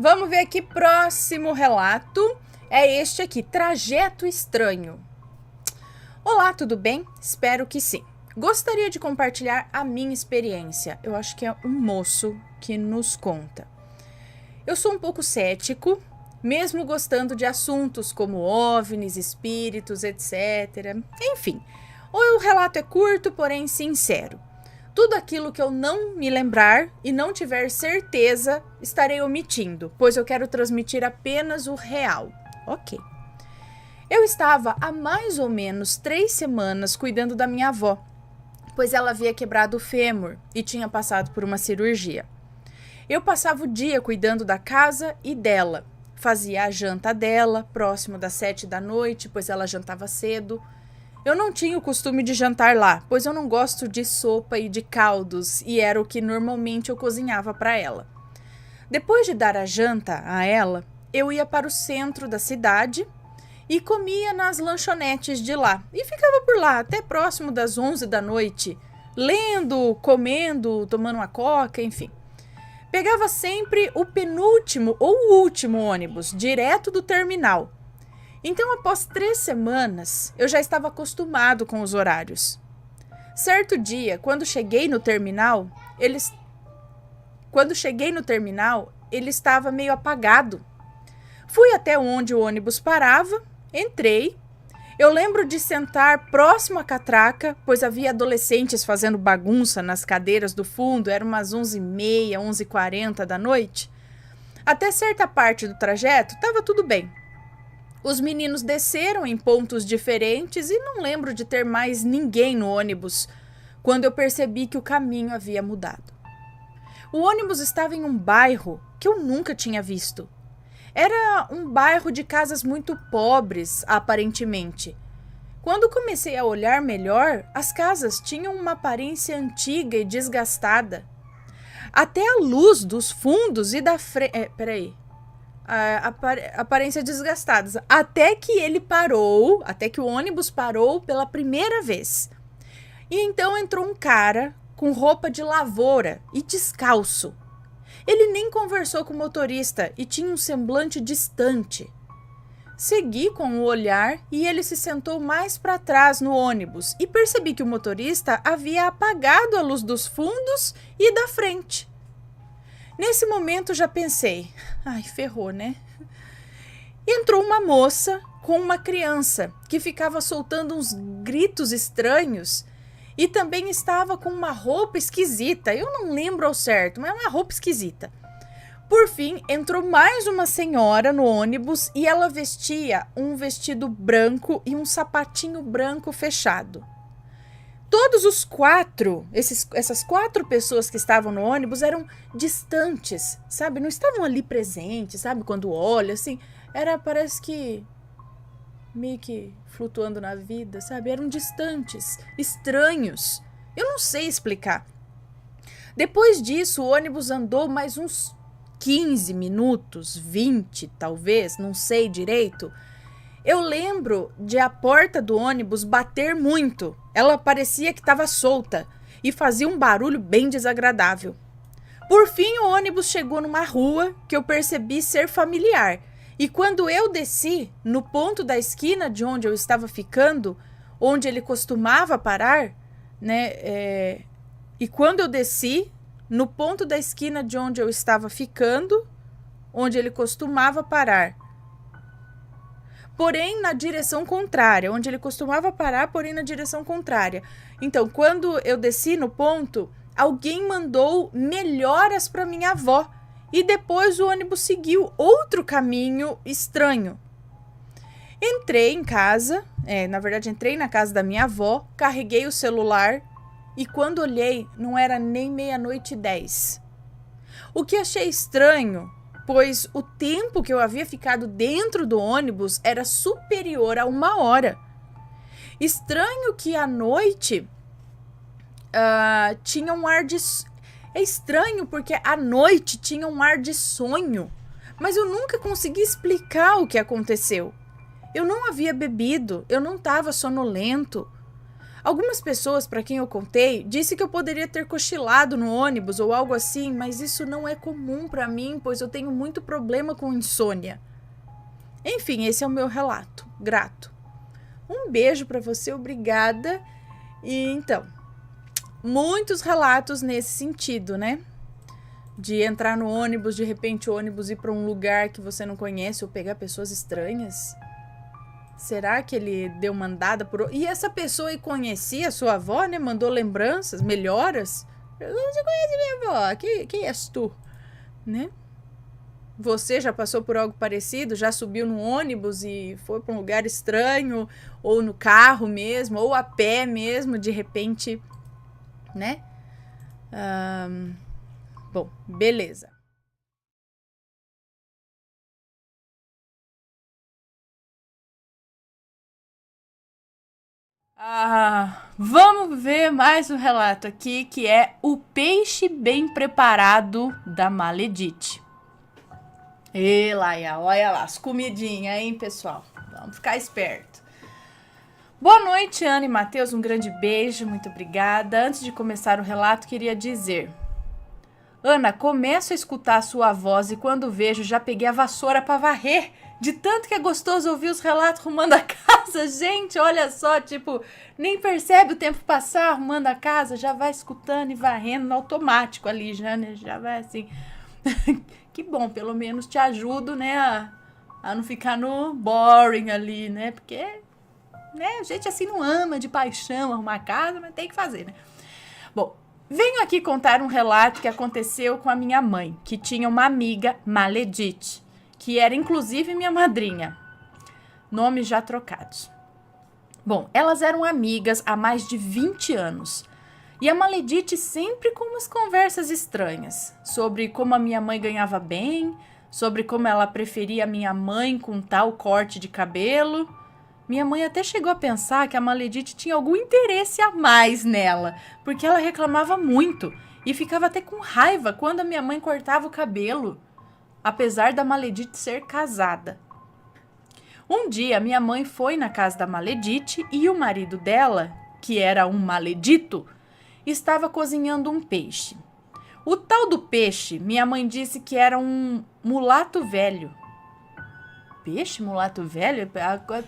Vamos ver aqui, próximo relato. É este aqui, Trajeto Estranho. Olá, tudo bem? Espero que sim. Gostaria de compartilhar a minha experiência. Eu acho que é um moço que nos conta. Eu sou um pouco cético, mesmo gostando de assuntos como OVNIs, espíritos, etc. Enfim, o relato é curto, porém sincero. Tudo aquilo que eu não me lembrar e não tiver certeza, estarei omitindo, pois eu quero transmitir apenas o real. Ok. Eu estava há mais ou menos 3 semanas cuidando da minha avó, pois ela havia quebrado o fêmur e tinha passado por uma cirurgia. Eu passava o dia cuidando da casa e dela. Fazia a janta dela, próximo das 7 da noite, pois ela jantava cedo. Eu não tinha o costume de jantar lá, pois eu não gosto de sopa e de caldos, e era o que normalmente eu cozinhava para ela. Depois de dar a janta a ela, eu ia para o centro da cidade e comia nas lanchonetes de lá. E ficava por lá até próximo das 11 da noite, lendo, comendo, tomando uma coca, enfim. Pegava sempre o penúltimo ou o último ônibus, direto do terminal. Então, após 3 semanas, eu já estava acostumado com os horários. Certo dia, quando cheguei no terminal, ele estava meio apagado. Fui até onde o ônibus parava, entrei. Eu lembro de sentar próximo à catraca, pois havia adolescentes fazendo bagunça nas cadeiras do fundo, eram umas 11h30, 11h40 da noite. Até certa parte do trajeto, estava tudo bem. Os meninos desceram em pontos diferentes e não lembro de ter mais ninguém no ônibus, quando eu percebi que o caminho havia mudado. O ônibus estava em um bairro que eu nunca tinha visto. Era um bairro de casas muito pobres, aparentemente. Quando comecei a olhar melhor, as casas tinham uma aparência antiga e desgastada. Até a luz dos fundos e da frente... aparência desgastadas, até que o ônibus parou pela primeira vez. E então entrou um cara com roupa de lavoura e descalço. Ele nem conversou com o motorista e tinha um semblante distante. Segui com o olhar e ele se sentou mais para trás no ônibus e percebi que o motorista havia apagado a luz dos fundos e da frente. Nesse momento já pensei, ai, ferrou, né? Entrou uma moça com uma criança que ficava soltando uns gritos estranhos e também estava com uma roupa esquisita. Eu não lembro ao certo, mas é uma roupa esquisita. Por fim, entrou mais uma senhora no ônibus e ela vestia um vestido branco e um sapatinho branco fechado. Todos os 4, essas 4 pessoas que estavam no ônibus eram distantes, sabe? Não estavam ali presentes, sabe? Quando olha, assim, parece que meio que flutuando na vida, sabe? Eram distantes, estranhos. Eu não sei explicar. Depois disso, o ônibus andou mais uns 15 minutos, 20 talvez, não sei direito. Eu lembro de a porta do ônibus bater muito. Ela parecia que estava solta e fazia um barulho bem desagradável. Por fim, o ônibus chegou numa rua que eu percebi ser familiar. E quando eu desci, no ponto da esquina de onde eu estava ficando, onde ele costumava parar, né? E quando eu desci, no ponto da esquina de onde eu estava ficando, onde ele costumava parar, porém na direção contrária, onde ele costumava parar, porém na direção contrária. Então, quando eu desci no ponto, alguém mandou melhoras para minha avó e depois o ônibus seguiu outro caminho estranho. Entrei em casa, entrei na casa da minha avó, carreguei o celular e quando olhei, não era nem 00:10. O que achei estranho, pois o tempo que eu havia ficado dentro do ônibus era superior a 1 hora. Estranho que à noite tinha um ar de... É estranho porque à noite tinha um ar de sonho, mas eu nunca consegui explicar o que aconteceu. Eu não havia bebido, eu não estava sonolento. Algumas pessoas, para quem eu contei, disse que eu poderia ter cochilado no ônibus ou algo assim, mas isso não é comum para mim, pois eu tenho muito problema com insônia. Enfim, esse é o meu relato. Grato. Um beijo para você, obrigada. E então, muitos relatos nesse sentido, né? De entrar no ônibus, de repente o ônibus ir para um lugar que você não conhece ou pegar pessoas estranhas. Será que ele deu mandada por... E essa pessoa aí conhecia a sua avó, né? Mandou lembranças, melhoras. Você conhece minha avó? Quem és tu? Né? Você já passou por algo parecido? Já subiu no ônibus e foi para um lugar estranho? Ou no carro mesmo? Ou a pé mesmo, de repente, né? Bom, beleza. Vamos ver mais um relato aqui, que é o peixe bem preparado da Maledite. E Laia, olha lá, as comidinhas, hein, pessoal? Vamos ficar esperto. Boa noite, Ana e Matheus, um grande beijo, muito obrigada. Antes de começar o relato, queria dizer... Ana, começo a escutar a sua voz e quando vejo, já peguei a vassoura para varrer. De tanto que é gostoso ouvir os relatos arrumando a casa. Gente, olha só, tipo, nem percebe o tempo passar arrumando a casa, já vai escutando e varrendo no automático ali, já, né? Já vai assim. Que bom, pelo menos te ajudo, né, a não ficar no boring ali, né? Porque, né, a gente assim não ama de paixão arrumar a casa, mas tem que fazer, né? Bom, venho aqui contar um relato que aconteceu com a minha mãe, que tinha uma amiga, Maledite, que era inclusive minha madrinha. Nomes já trocados. Bom, elas eram amigas há mais de 20 anos. E a Maledite sempre com umas conversas estranhas. Sobre como a minha mãe ganhava bem, sobre como ela preferia a minha mãe com tal corte de cabelo. Minha mãe até chegou a pensar que a Maledite tinha algum interesse a mais nela, porque ela reclamava muito e ficava até com raiva quando a minha mãe cortava o cabelo, apesar da Maledite ser casada. Um dia, minha mãe foi na casa da Maledite e o marido dela, que era um maledito, estava cozinhando um peixe. O tal do peixe, minha mãe disse que era um mulato velho. Peixe, mulato velho?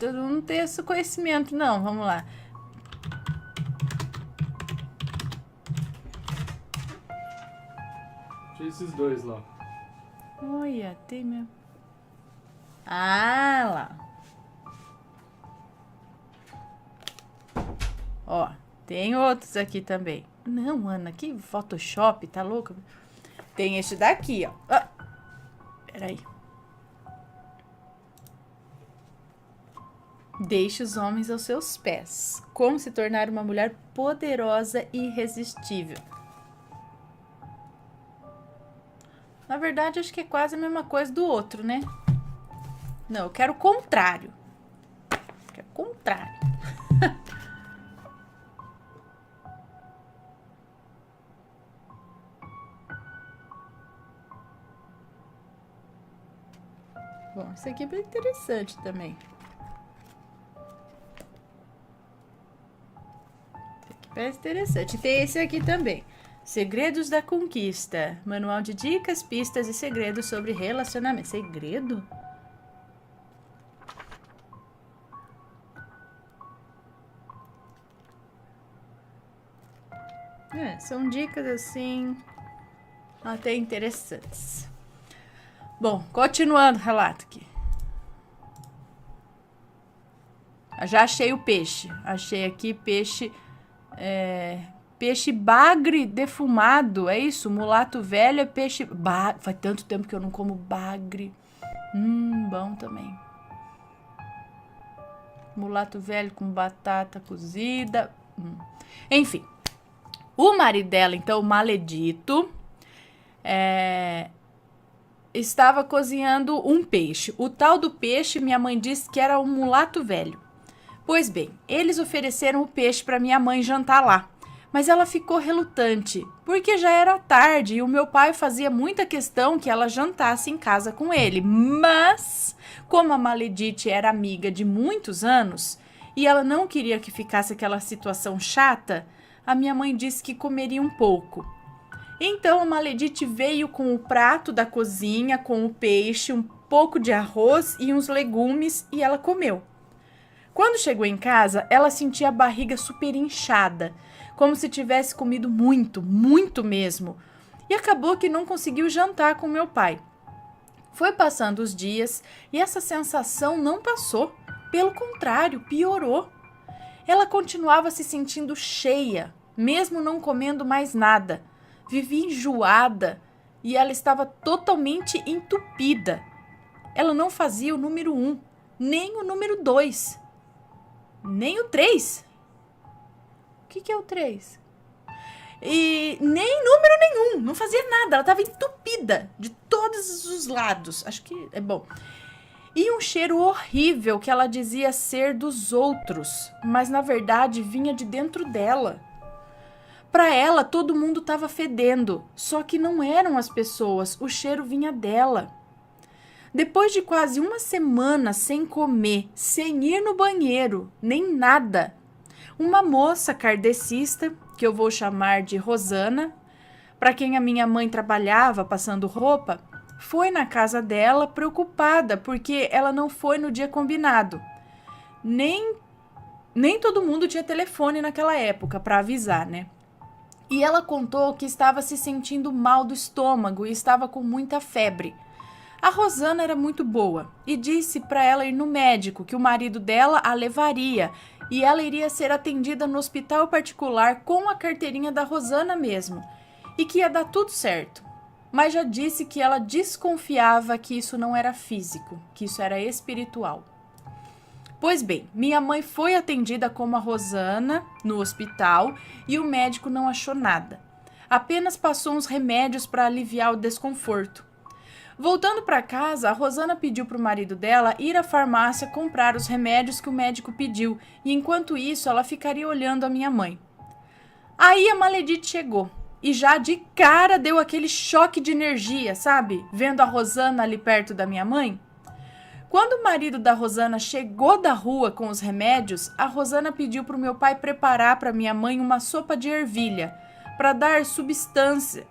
Eu não tenho esse conhecimento, não. Vamos lá. Tinha esses dois lá. Olha, tem mesmo. Ah, lá. Ó, tem outros aqui também. Não, Ana, que Photoshop, tá louca? Tem este daqui, ó. Ah, peraí. Deixe os homens aos seus pés. Como se tornar uma mulher poderosa e irresistível. Na verdade, acho que é quase a mesma coisa do outro, né? Não, eu quero o contrário. Eu quero o contrário. Bom, isso aqui é bem interessante também. Isso aqui parece interessante. Tem esse aqui também. Segredos da Conquista. Manual de dicas, pistas e segredos sobre relacionamento. Segredo? São dicas assim até interessantes. Bom, continuando o relato aqui. Já achei o peixe. Achei aqui peixe... peixe bagre defumado. É isso? Mulato velho é peixe... Faz tanto tempo que eu não como bagre. Bom também. Mulato velho com batata cozida. Enfim. O marido dela, então, o maledito... estava cozinhando um peixe. O tal do peixe, minha mãe disse que era um mulato velho. Pois bem, eles ofereceram o peixe para minha mãe jantar lá. Mas ela ficou relutante, porque já era tarde e o meu pai fazia muita questão que ela jantasse em casa com ele. Mas, como a Maledite era amiga de muitos anos e ela não queria que ficasse aquela situação chata, a minha mãe disse que comeria um pouco. Então a Maledite veio com o prato da cozinha, com o peixe, um pouco de arroz e uns legumes, e ela comeu. Quando chegou em casa, ela sentia a barriga super inchada, como se tivesse comido muito, muito mesmo, e acabou que não conseguiu jantar com meu pai. Foi passando os dias e essa sensação não passou, pelo contrário, piorou. Ela continuava se sentindo cheia, mesmo não comendo mais nada. Vivia enjoada e ela estava totalmente entupida. Ela não fazia o número 1, nem o número 2, nem o 3. O que é o 3? E nem número nenhum, não fazia nada, ela estava entupida de todos os lados. Acho que é bom. E um cheiro horrível que ela dizia ser dos outros, mas na verdade vinha de dentro dela. Para ela, todo mundo estava fedendo, só que não eram as pessoas, o cheiro vinha dela. Depois de quase uma semana sem comer, sem ir no banheiro, nem nada, uma moça kardecista, que eu vou chamar de Rosana, para quem a minha mãe trabalhava passando roupa, foi na casa dela preocupada porque ela não foi no dia combinado. Nem todo mundo tinha telefone naquela época para avisar, né? E ela contou que estava se sentindo mal do estômago e estava com muita febre. A Rosana era muito boa e disse para ela ir no médico, que o marido dela a levaria e ela iria ser atendida no hospital particular com a carteirinha da Rosana mesmo e que ia dar tudo certo. Mas já disse que ela desconfiava que isso não era físico, que isso era espiritual. Pois bem, minha mãe foi atendida como a Rosana no hospital e o médico não achou nada. Apenas passou uns remédios para aliviar o desconforto. Voltando para casa, a Rosana pediu para o marido dela ir à farmácia comprar os remédios que o médico pediu e enquanto isso ela ficaria olhando a minha mãe. Aí a Maledite chegou e já de cara deu aquele choque de energia, sabe? Vendo a Rosana ali perto da minha mãe. Quando o marido da Rosana chegou da rua com os remédios, a Rosana pediu para o meu pai preparar para minha mãe uma sopa de ervilha para dar sustância,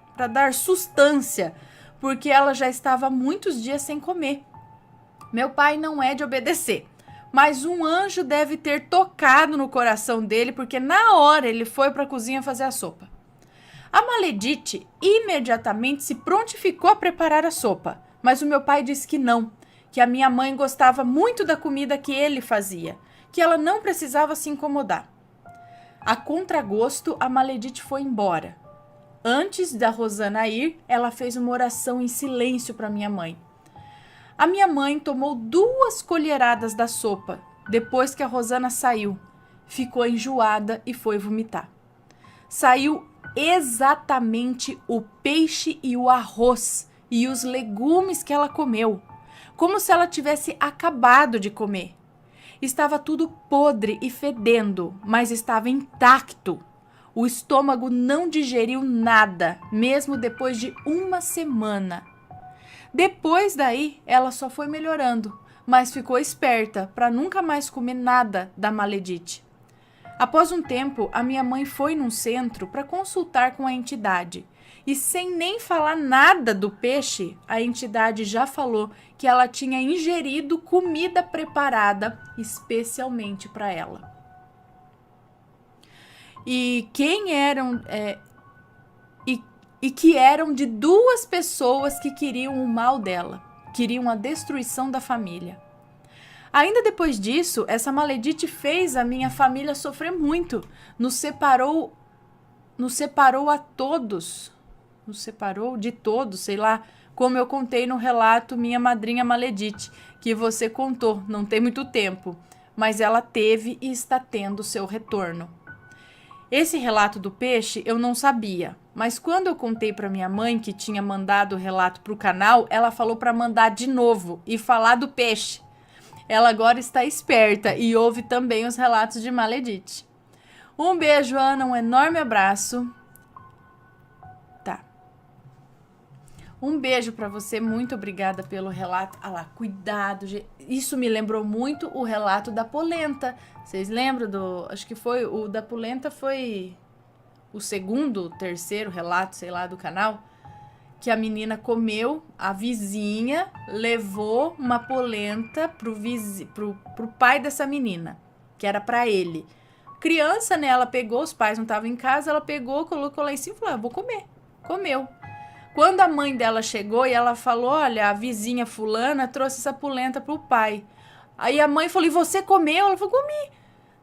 porque ela já estava há muitos dias sem comer. Meu pai não é de obedecer, mas um anjo deve ter tocado no coração dele, porque na hora ele foi para a cozinha fazer a sopa. A Maledite imediatamente se prontificou a preparar a sopa, mas o meu pai disse que não, que a minha mãe gostava muito da comida que ele fazia, que ela não precisava se incomodar. A contragosto, a Maledite foi embora. Antes da Rosana ir, ela fez uma oração em silêncio para minha mãe. A minha mãe tomou 2 colheradas da sopa, depois que a Rosana saiu. Ficou enjoada e foi vomitar. Saiu exatamente o peixe e o arroz e os legumes que ela comeu, como se ela tivesse acabado de comer. Estava tudo podre e fedendo, mas estava intacto. O estômago não digeriu nada, mesmo depois de uma semana. Depois daí, ela só foi melhorando, mas ficou esperta para nunca mais comer nada da Maledite. Após um tempo, a minha mãe foi num centro para consultar com a entidade. E sem nem falar nada do peixe, a entidade já falou que ela tinha ingerido comida preparada especialmente para ela. E que eram de 2 pessoas que queriam o mal dela, queriam a destruição da família. Ainda depois disso, essa Maledite fez a minha família sofrer muito, nos separou a todos. Nos separou de todos, sei lá, como eu contei no relato Minha Madrinha Maledite, que você contou, não tem muito tempo, mas ela teve e está tendo seu retorno. Esse relato do peixe eu não sabia, mas quando eu contei para minha mãe que tinha mandado o relato para o canal, ela falou para mandar de novo e falar do peixe. Ela agora está esperta e ouve também os relatos de Maledite. Um beijo, Ana, um enorme abraço. Um beijo pra você, muito obrigada pelo relato. Ah lá, cuidado, isso me lembrou muito o relato da polenta. Vocês lembram do... Acho que foi o da polenta, foi o segundo, terceiro relato, sei lá, do canal. Que a menina comeu, a vizinha levou uma polenta pro pai dessa menina, que era pra ele. Criança, né, ela pegou, os pais não estavam em casa, ela pegou, colocou lá em cima e falou, vou comer. Comeu. Quando a mãe dela chegou e ela falou, olha, a vizinha fulana trouxe essa polenta pro pai. Aí a mãe falou, e você comeu? Ela falou, comi.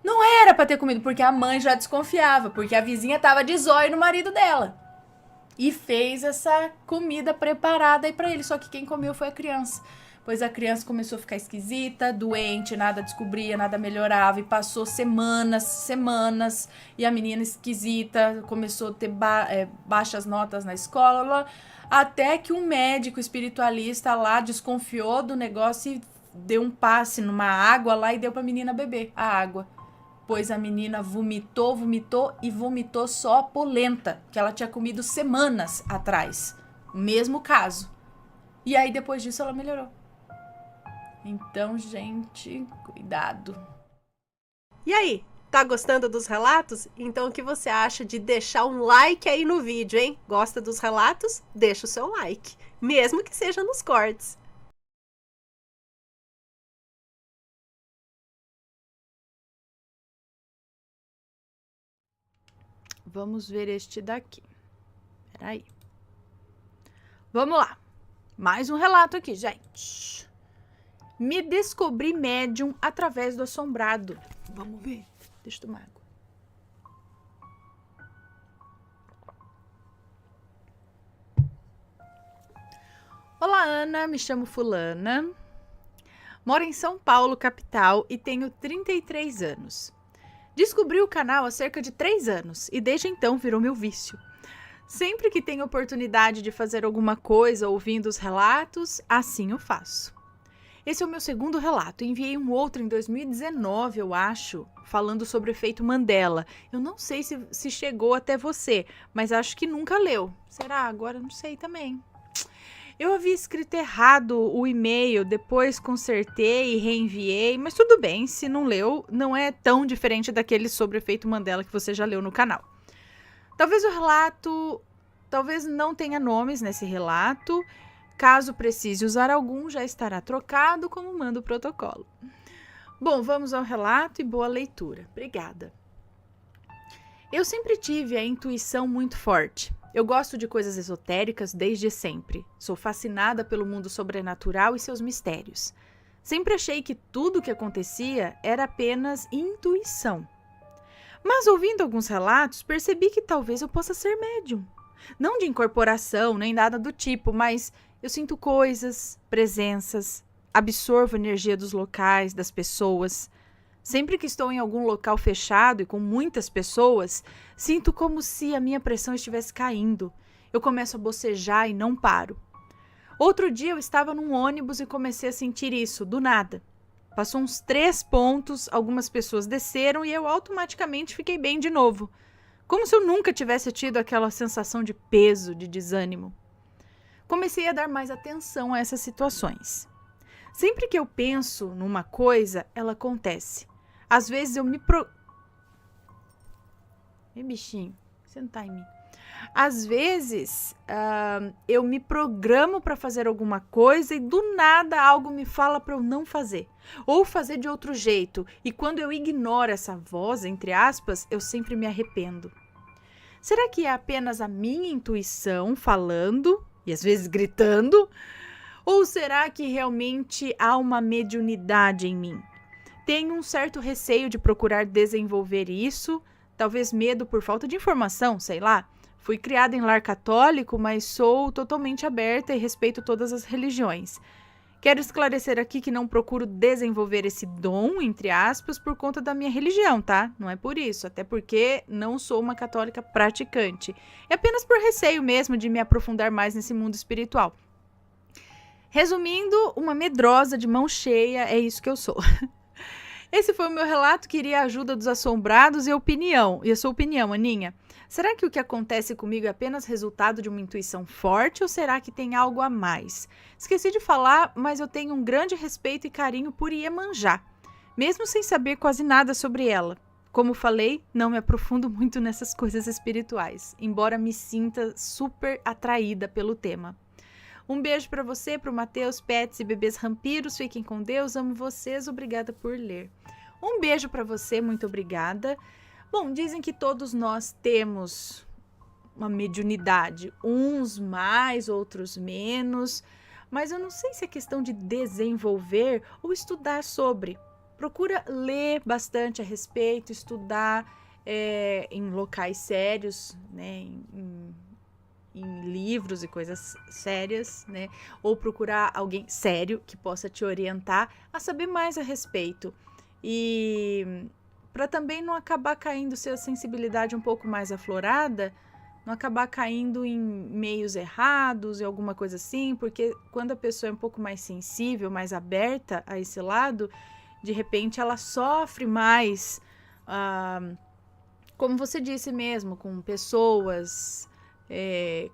Não era pra ter comido, porque a mãe já desconfiava, porque a vizinha tava de zóio no marido dela. E fez essa comida preparada aí pra ele, só que quem comeu foi a criança. Pois a criança começou a ficar esquisita, doente, nada descobria, nada melhorava. E passou semanas, e a menina esquisita começou a ter baixas notas na escola, até que um médico espiritualista lá desconfiou do negócio e deu um passe numa água lá e deu pra menina beber a água. Pois a menina vomitou só a polenta, que ela tinha comido semanas atrás. Mesmo caso. E aí, depois disso, ela melhorou. Então, gente, cuidado. E aí, tá gostando dos relatos? Então, o que você acha de deixar um like aí no vídeo, hein? Gosta dos relatos? Deixa o seu like, mesmo que seja nos cortes. Vamos ver este daqui. Peraí. Vamos lá. Mais um relato aqui, gente. Me descobri médium através do assombrado. Vamos ver. Deixa eu tomar água. Olá, Ana. Me chamo Fulana. Moro em São Paulo, capital, e tenho 33 anos. Descobri o canal há cerca de 3 anos e desde então virou meu vício. Sempre que tenho oportunidade de fazer alguma coisa ouvindo os relatos, assim eu faço. Esse é o meu segundo relato. Enviei um outro em 2019, eu acho, falando sobre o efeito Mandela. Eu não sei se chegou até você, mas acho que nunca leu. Será? Agora não sei também. Eu havia escrito errado o e-mail, depois consertei e reenviei, mas tudo bem, se não leu, não é tão diferente daquele sobre o efeito Mandela que você já leu no canal. Talvez não tenha nomes nesse relato, caso precise usar algum, já estará trocado, como manda o protocolo. Bom, vamos ao relato e boa leitura. Obrigada. Eu sempre tive a intuição muito forte. Eu gosto de coisas esotéricas desde sempre. Sou fascinada pelo mundo sobrenatural e seus mistérios. Sempre achei que tudo o que acontecia era apenas intuição. Mas ouvindo alguns relatos, percebi que talvez eu possa ser médium. Não de incorporação, nem nada do tipo, mas eu sinto coisas, presenças, absorvo a energia dos locais, das pessoas. Sempre que estou em algum local fechado e com muitas pessoas, sinto como se a minha pressão estivesse caindo. Eu começo a bocejar e não paro. Outro dia eu estava num ônibus e comecei a sentir isso, do nada. Passou uns 3 pontos, algumas pessoas desceram e eu automaticamente fiquei bem de novo. Como se eu nunca tivesse tido aquela sensação de peso, de desânimo. Comecei a dar mais atenção a essas situações. Sempre que eu penso numa coisa, ela acontece. Às vezes eu me bichinho, senta em mim. Às vezes eu me programo para fazer alguma coisa e do nada algo me fala para eu não fazer. Ou fazer de outro jeito. E quando eu ignoro essa voz, entre aspas, eu sempre me arrependo. Será que é apenas a minha intuição falando e às vezes gritando? Ou será que realmente há uma mediunidade em mim? Tenho um certo receio de procurar desenvolver isso, talvez medo por falta de informação, sei lá. Fui criada em lar católico, mas sou totalmente aberta e respeito todas as religiões. Quero esclarecer aqui que não procuro desenvolver esse dom, entre aspas, por conta da minha religião, tá? Não é por isso, até porque não sou uma católica praticante. É apenas por receio mesmo de me aprofundar mais nesse mundo espiritual. Resumindo, uma medrosa de mão cheia, é isso que eu sou. Esse foi o meu relato, queria a ajuda dos assombrados e a sua opinião, Aninha. Será que o que acontece comigo é apenas resultado de uma intuição forte ou será que tem algo a mais? Esqueci de falar, mas eu tenho um grande respeito e carinho por Iemanjá, mesmo sem saber quase nada sobre ela. Como falei, não me aprofundo muito nessas coisas espirituais, embora me sinta super atraída pelo tema. Um beijo para você, para o Matheus, Pets e bebês rampiros. Fiquem com Deus, amo vocês, obrigada por ler. Um beijo para você, muito obrigada. Bom, dizem que todos nós temos uma mediunidade, uns mais, outros menos, mas eu não sei se é questão de desenvolver ou estudar sobre. Procura ler bastante a respeito, estudar em locais sérios, né, em livros e coisas sérias, né? Ou procurar alguém sério que possa te orientar a saber mais a respeito. E para também não acabar caindo, se a sensibilidade um pouco mais aflorada, não acabar caindo em meios errados e alguma coisa assim, porque quando a pessoa é um pouco mais sensível, mais aberta a esse lado, de repente ela sofre mais, como você disse mesmo, com pessoas,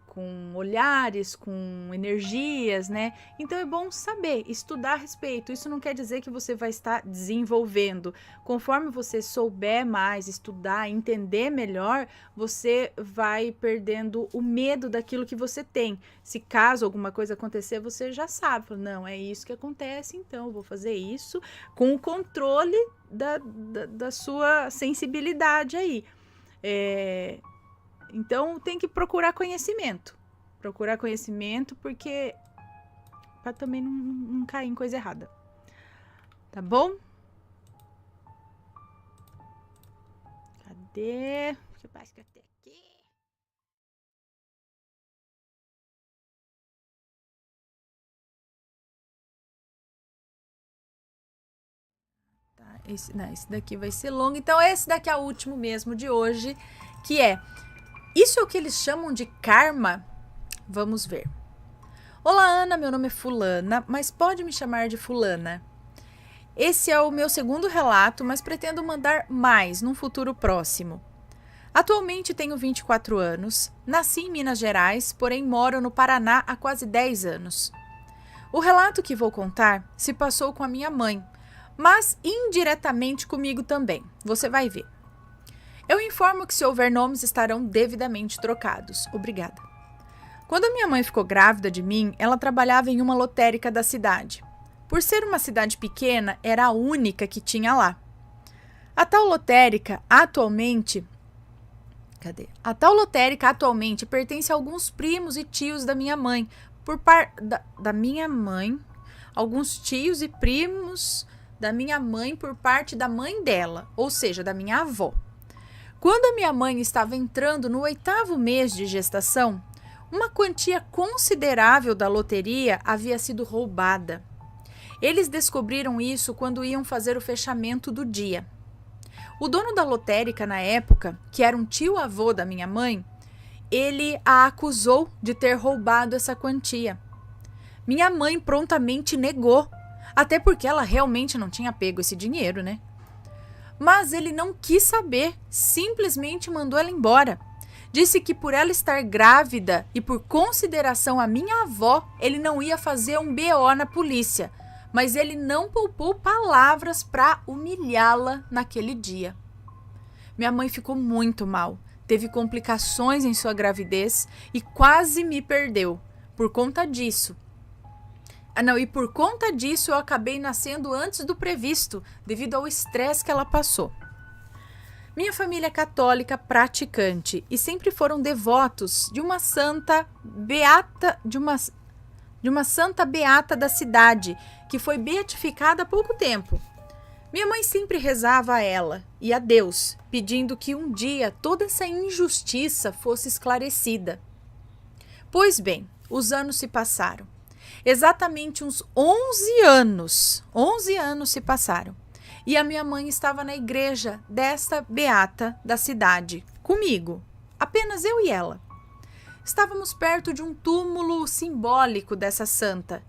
com olhares, com energias, né? Então é bom saber, estudar a respeito. Isso não quer dizer que você vai estar desenvolvendo. Conforme você souber mais, estudar, entender melhor, você vai perdendo o medo daquilo que você tem. Se caso alguma coisa acontecer, você já sabe. Não, é isso que acontece, então eu vou fazer isso com o controle da sua sensibilidade aí. Então tem que procurar conhecimento. Procurar conhecimento porque para também não cair em coisa errada. Tá bom? Cadê? Que mais que eu tenho aqui? Tá, esse daqui vai ser longo. Então esse daqui é o último mesmo de hoje, que é: isso é o que eles chamam de karma? Vamos ver. Olá, Ana, meu nome é Fulana, mas pode me chamar de Fulana. Esse é o meu segundo relato, mas pretendo mandar mais num futuro próximo. Atualmente tenho 24 anos, nasci em Minas Gerais, porém moro no Paraná há quase 10 anos. O relato que vou contar se passou com a minha mãe, mas indiretamente comigo também. Você vai ver. Eu informo que se houver nomes estarão devidamente trocados. Obrigada. Quando a minha mãe ficou grávida de mim, ela trabalhava em uma lotérica da cidade. Por ser uma cidade pequena, era a única que tinha lá. A tal lotérica atualmente pertence a alguns primos e tios da minha mãe, alguns tios e primos da minha mãe por parte da mãe dela, ou seja, da minha avó. Quando a minha mãe estava entrando no 8º mês de gestação, uma quantia considerável da loteria havia sido roubada. Eles descobriram isso quando iam fazer o fechamento do dia. O dono da lotérica na época, que era um tio-avô da minha mãe, ele a acusou de ter roubado essa quantia. Minha mãe prontamente negou, até porque ela realmente não tinha pego esse dinheiro, né? Mas ele não quis saber, simplesmente mandou ela embora. Disse que por ela estar grávida e por consideração à minha avó, ele não ia fazer um BO na polícia, mas ele não poupou palavras para humilhá-la naquele dia. Minha mãe ficou muito mal, teve complicações em sua gravidez e quase me perdeu por conta disso. E por conta disso eu acabei nascendo antes do previsto, devido ao estresse que ela passou. Minha família é católica praticante e sempre foram devotos de uma santa beata, de uma santa beata da cidade, que foi beatificada há pouco tempo. Minha mãe sempre rezava a ela e a Deus, pedindo que um dia toda essa injustiça fosse esclarecida. Pois bem, os anos se passaram. Exatamente uns 11 anos se passaram. E a minha mãe estava na igreja desta beata da cidade, comigo, apenas eu e ela. Estávamos perto de um túmulo simbólico dessa santa.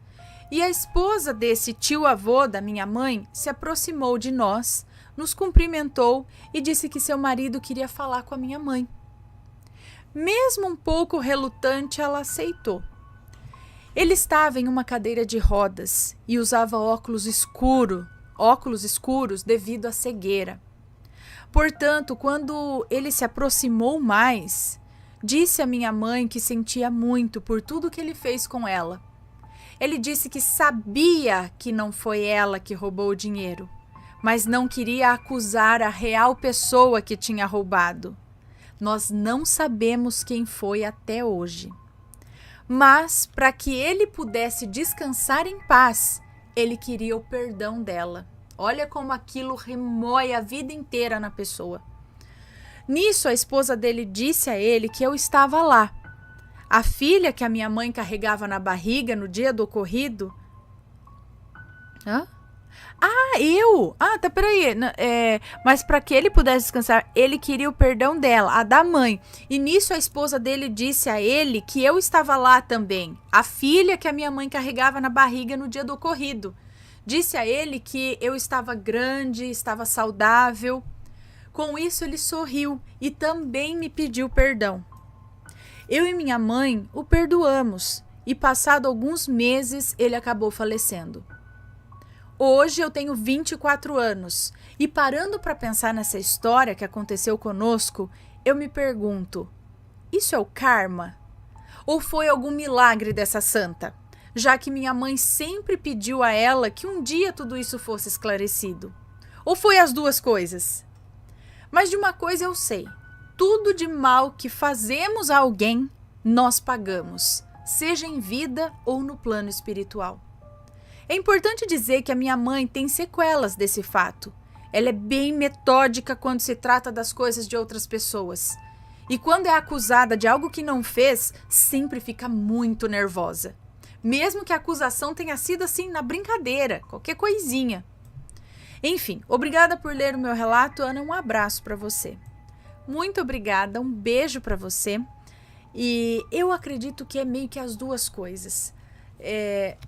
E a esposa desse tio-avô da minha mãe se aproximou de nós, nos cumprimentou e disse que seu marido queria falar com a minha mãe. Mesmo um pouco relutante, ela aceitou. Ele estava em uma cadeira de rodas e usava óculos escuros devido à cegueira. Portanto, quando ele se aproximou mais, disse à minha mãe que sentia muito por tudo que ele fez com ela. Ele disse que sabia que não foi ela que roubou o dinheiro, mas não queria acusar a real pessoa que tinha roubado. Nós não sabemos quem foi até hoje. Mas, para que ele pudesse descansar em paz, ele queria o perdão dela. Olha como aquilo remói a vida inteira na pessoa. Nisso, a esposa dele disse a ele que eu estava lá. A filha que a minha mãe carregava na barriga no dia do ocorrido... Hã? Eu? Tá, peraí. Mas para que ele pudesse descansar, ele queria o perdão dela, a da mãe. E nisso a esposa dele disse a ele que eu estava lá também. A filha que a minha mãe carregava na barriga no dia do ocorrido. Disse a ele que eu estava grande, estava saudável. Com isso ele sorriu e também me pediu perdão. Eu e minha mãe o perdoamos e passado alguns meses ele acabou falecendo. Hoje eu tenho 24 anos e parando para pensar nessa história que aconteceu conosco, eu me pergunto, isso é o karma? Ou foi algum milagre dessa santa? Já que minha mãe sempre pediu a ela que um dia tudo isso fosse esclarecido. Ou foi as duas coisas? Mas de uma coisa eu sei, tudo de mal que fazemos a alguém, nós pagamos, seja em vida ou no plano espiritual. É importante dizer que a minha mãe tem sequelas desse fato. Ela é bem metódica quando se trata das coisas de outras pessoas. E quando é acusada de algo que não fez, sempre fica muito nervosa. Mesmo que a acusação tenha sido assim na brincadeira, qualquer coisinha. Enfim, obrigada por ler o meu relato, Ana. Um abraço para você. Muito obrigada, um beijo para você. E eu acredito que é meio que as duas coisas.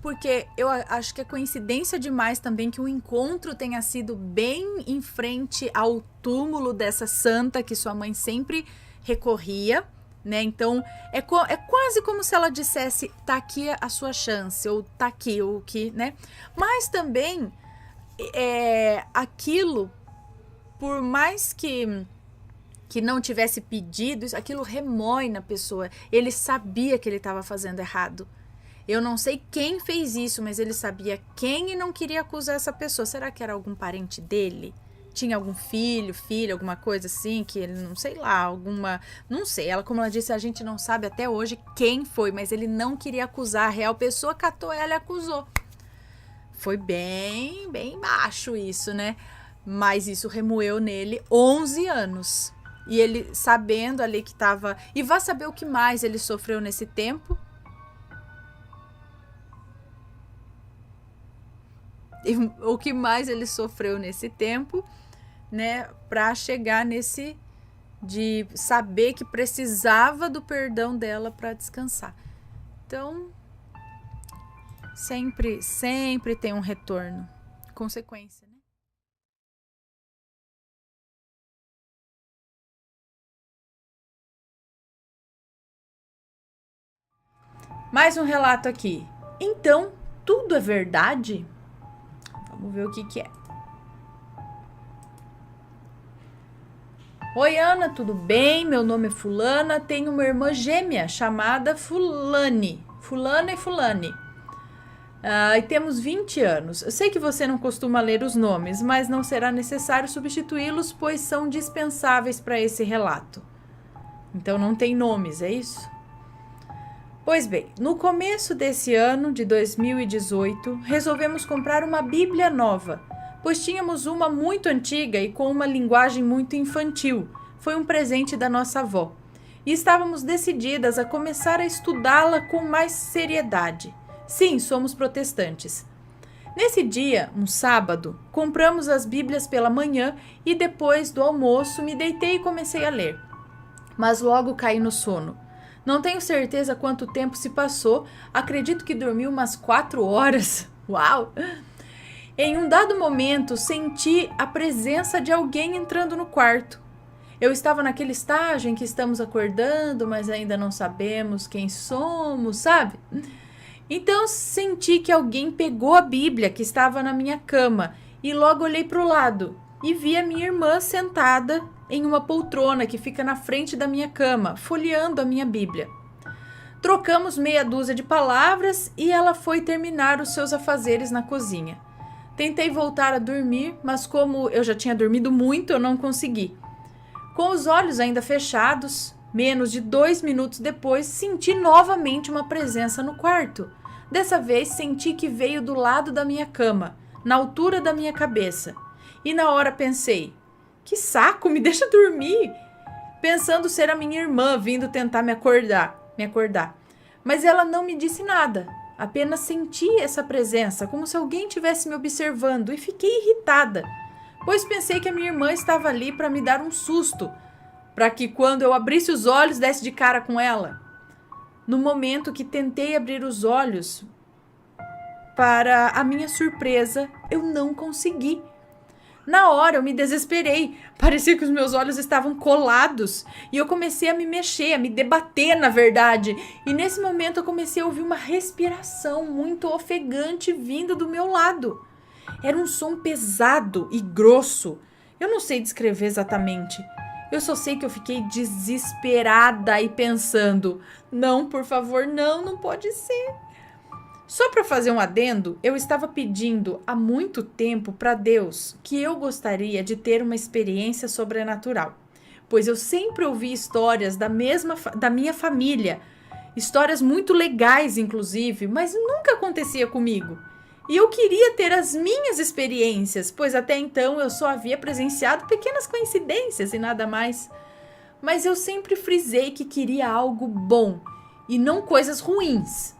Porque eu acho que é coincidência demais também que o encontro tenha sido bem em frente ao túmulo dessa santa que sua mãe sempre recorria, né? Então é quase como se ela dissesse, tá aqui a sua chance, ou tá aqui o que, né? Mas também aquilo, por mais que não tivesse pedido, aquilo remói na pessoa. Ele sabia que ele estava fazendo errado. Eu não sei quem fez isso, mas ele sabia quem e não queria acusar essa pessoa. Será que era algum parente dele? Tinha algum filho, filha, alguma coisa assim, que ele, não sei lá, não sei. Como ela disse, a gente não sabe até hoje quem foi, mas ele não queria acusar a real pessoa, catou ela e acusou. Foi bem baixo isso, né? Mas isso remoeu nele 11 anos. E ele sabendo ali que estava... E vá saber o que mais ele sofreu nesse tempo. O que mais ele sofreu nesse tempo, né, para chegar nesse de saber que precisava do perdão dela para descansar. Então, sempre tem um retorno, consequência, né? Mais um relato aqui. Então, tudo é verdade? Vamos ver o que é. Oi, Ana, tudo bem? Meu nome é Fulana, tenho uma irmã gêmea chamada Fulane. Fulana e Fulane. E temos 20 anos. Eu sei que você não costuma ler os nomes, mas não será necessário substituí-los, pois são dispensáveis para esse relato. Então não tem nomes, é isso? Pois bem, no começo desse ano, de 2018, resolvemos comprar uma Bíblia nova, pois tínhamos uma muito antiga e com uma linguagem muito infantil. Foi um presente da nossa avó. E estávamos decididas a começar a estudá-la com mais seriedade. Sim, somos protestantes. Nesse dia, um sábado, compramos as Bíblias pela manhã e depois do almoço me deitei e comecei a ler. Mas logo caí no sono. Não tenho certeza quanto tempo se passou, acredito que dormi umas 4 horas. Uau! Em um dado momento, senti a presença de alguém entrando no quarto. Eu estava naquele estágio em que estamos acordando, mas ainda não sabemos quem somos, sabe? Então senti que alguém pegou a Bíblia que estava na minha cama e logo olhei para o lado e vi a minha irmã sentada em uma poltrona que fica na frente da minha cama, folheando a minha Bíblia. Trocamos meia dúzia de palavras e ela foi terminar os seus afazeres na cozinha. Tentei voltar a dormir, mas como eu já tinha dormido muito, eu não consegui. Com os olhos ainda fechados, menos de 2 minutos depois, senti novamente uma presença no quarto. Dessa vez, senti que veio do lado da minha cama, na altura da minha cabeça. E na hora pensei, que saco, me deixa dormir! Pensando ser a minha irmã vindo tentar me acordar. Mas ela não me disse nada. Apenas senti essa presença, como se alguém estivesse me observando, e fiquei irritada, pois pensei que a minha irmã estava ali para me dar um susto, para que quando eu abrisse os olhos desse de cara com ela. No momento que tentei abrir os olhos, para a minha surpresa, eu não consegui. Na hora eu me desesperei, parecia que os meus olhos estavam colados e eu comecei a me mexer, a me debater na verdade. E nesse momento eu comecei a ouvir uma respiração muito ofegante vindo do meu lado. Era um som pesado e grosso, eu não sei descrever exatamente. Eu só sei que eu fiquei desesperada e pensando, não, por favor, não pode ser. Só para fazer um adendo, eu estava pedindo há muito tempo para Deus que eu gostaria de ter uma experiência sobrenatural, pois eu sempre ouvi histórias da minha família, histórias muito legais inclusive, mas nunca acontecia comigo. E eu queria ter as minhas experiências, pois até então eu só havia presenciado pequenas coincidências e nada mais. Mas eu sempre frisei que queria algo bom e não coisas ruins.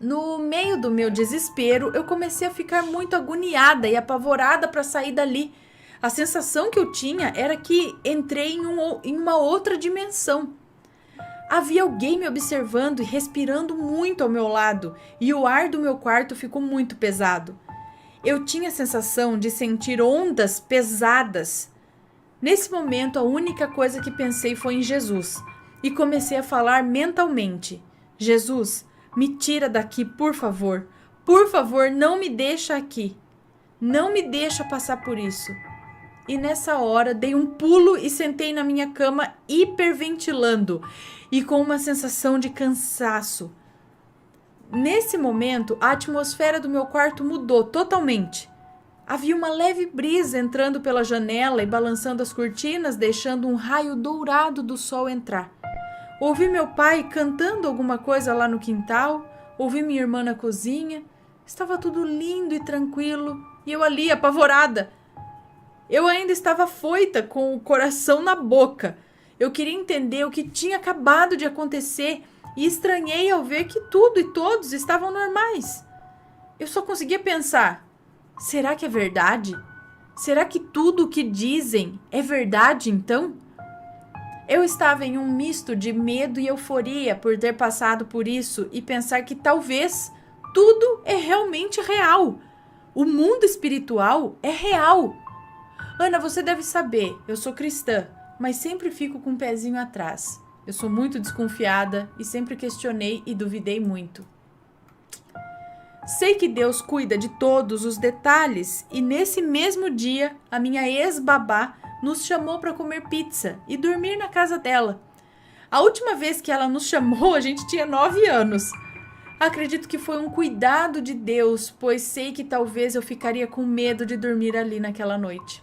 No meio do meu desespero, eu comecei a ficar muito agoniada e apavorada para sair dali. A sensação que eu tinha era que entrei em uma outra dimensão. Havia alguém me observando e respirando muito ao meu lado, e o ar do meu quarto ficou muito pesado. Eu tinha a sensação de sentir ondas pesadas. Nesse momento, a única coisa que pensei foi em Jesus, e comecei a falar mentalmente: Jesus, me tira daqui, por favor. Por favor, não me deixa aqui. Não me deixa passar por isso. E nessa hora, dei um pulo e sentei na minha cama hiperventilando e com uma sensação de cansaço. Nesse momento, a atmosfera do meu quarto mudou totalmente. Havia uma leve brisa entrando pela janela e balançando as cortinas, deixando um raio dourado do sol entrar. Ouvi meu pai cantando alguma coisa lá no quintal, ouvi minha irmã na cozinha. Estava tudo lindo e tranquilo, e eu ali, apavorada. Eu ainda estava afoita, com o coração na boca. Eu queria entender o que tinha acabado de acontecer e estranhei ao ver que tudo e todos estavam normais. Eu só conseguia pensar, será que é verdade? Será que tudo o que dizem é verdade então? Eu estava em um misto de medo e euforia por ter passado por isso e pensar que talvez tudo é realmente real. O mundo espiritual é real. Ana, você deve saber, eu sou cristã, mas sempre fico com um pezinho atrás. Eu sou muito desconfiada e sempre questionei e duvidei muito. Sei que Deus cuida de todos os detalhes e nesse mesmo dia a minha ex-babá nos chamou para comer pizza e dormir na casa dela. A última vez que ela nos chamou, a gente tinha 9 anos. Acredito que foi um cuidado de Deus, pois sei que talvez eu ficaria com medo de dormir ali naquela noite.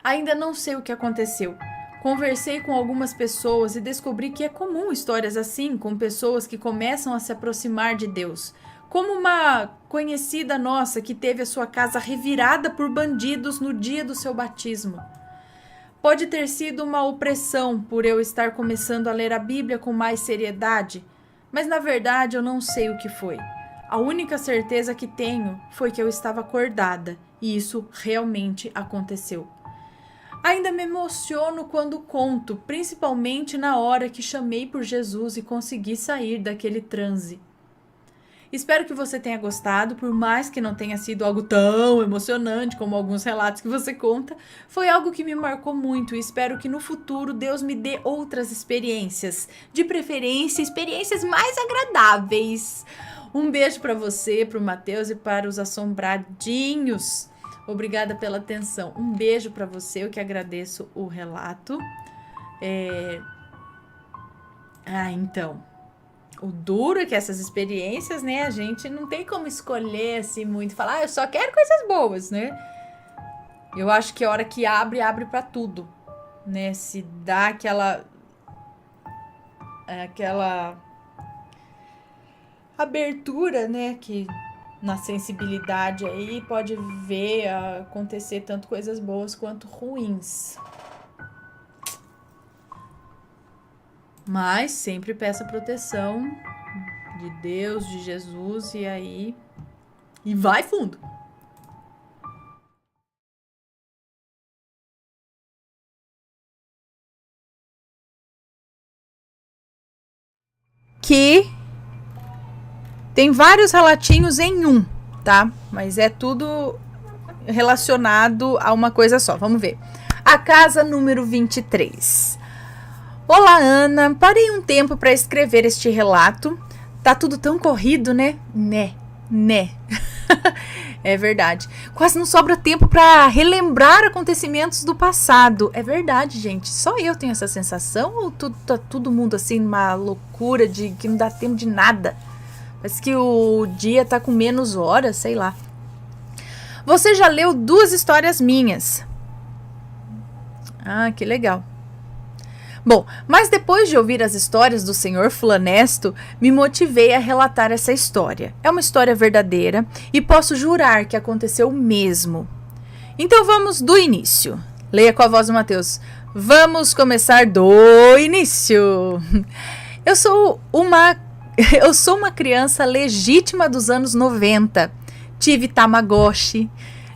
Ainda não sei o que aconteceu. Conversei com algumas pessoas e descobri que é comum histórias assim, com pessoas que começam a se aproximar de Deus. Como uma conhecida nossa que teve a sua casa revirada por bandidos no dia do seu batismo. Pode ter sido uma opressão por eu estar começando a ler a Bíblia com mais seriedade, mas na verdade eu não sei o que foi. A única certeza que tenho foi que eu estava acordada e isso realmente aconteceu. Ainda me emociono quando conto, principalmente na hora que chamei por Jesus e consegui sair daquele transe. Espero que você tenha gostado, por mais que não tenha sido algo tão emocionante como alguns relatos que você conta, foi algo que me marcou muito e espero que no futuro Deus me dê outras experiências, de preferência experiências mais agradáveis. Um beijo para você, para o Matheus e para os assombradinhos. Obrigada pela atenção. Um beijo para você, eu que agradeço o relato. Então, o duro é que essas experiências, né, a gente não tem como escolher assim muito, falar, eu só quero coisas boas, né? Eu acho que a hora que abre para tudo, né? Se dá aquela abertura, né, que na sensibilidade aí pode ver acontecer tanto coisas boas quanto ruins. Mas sempre peça proteção de Deus, de Jesus, e vai fundo. Que tem vários relatinhos em um, tá? Mas é tudo relacionado a uma coisa só. Vamos ver. A casa número 23. Olá, Ana. Parei um tempo para escrever este relato. Tá tudo tão corrido, né? Né. É verdade. Quase não sobra tempo para relembrar acontecimentos do passado. É verdade, gente. Só eu tenho essa sensação ou tá todo mundo assim numa loucura de que não dá tempo de nada? Parece que o dia tá com menos horas, sei lá. Você já leu 2 histórias minhas. Ah, que legal. Bom, mas depois de ouvir as histórias do Senhor Flanesto, me motivei a relatar essa história. É uma história verdadeira e posso jurar que aconteceu mesmo. Então vamos do início. Leia com a voz do Matheus. Vamos começar do início. Eu sou uma criança legítima dos anos 90. Tive Tamagotchi,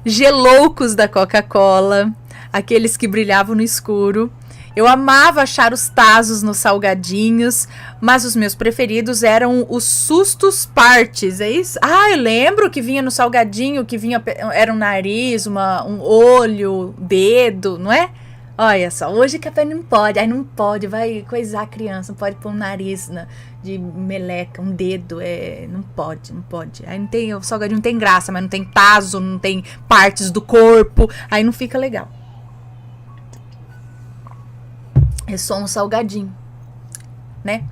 geloucos da Coca-Cola, aqueles que brilhavam no escuro. Eu amava achar os tazos nos salgadinhos, mas os meus preferidos eram os sustos partes, é isso? Ah, eu lembro que vinha no salgadinho, que vinha, era um nariz, um olho, dedo, não é? Olha só, hoje que não pode, aí não pode, vai coisar a criança, não pode pôr um nariz de meleca, um dedo, não pode. Aí não tem, o salgadinho não tem graça, mas não tem tazo, não tem partes do corpo, aí não fica legal. É só um salgadinho, né?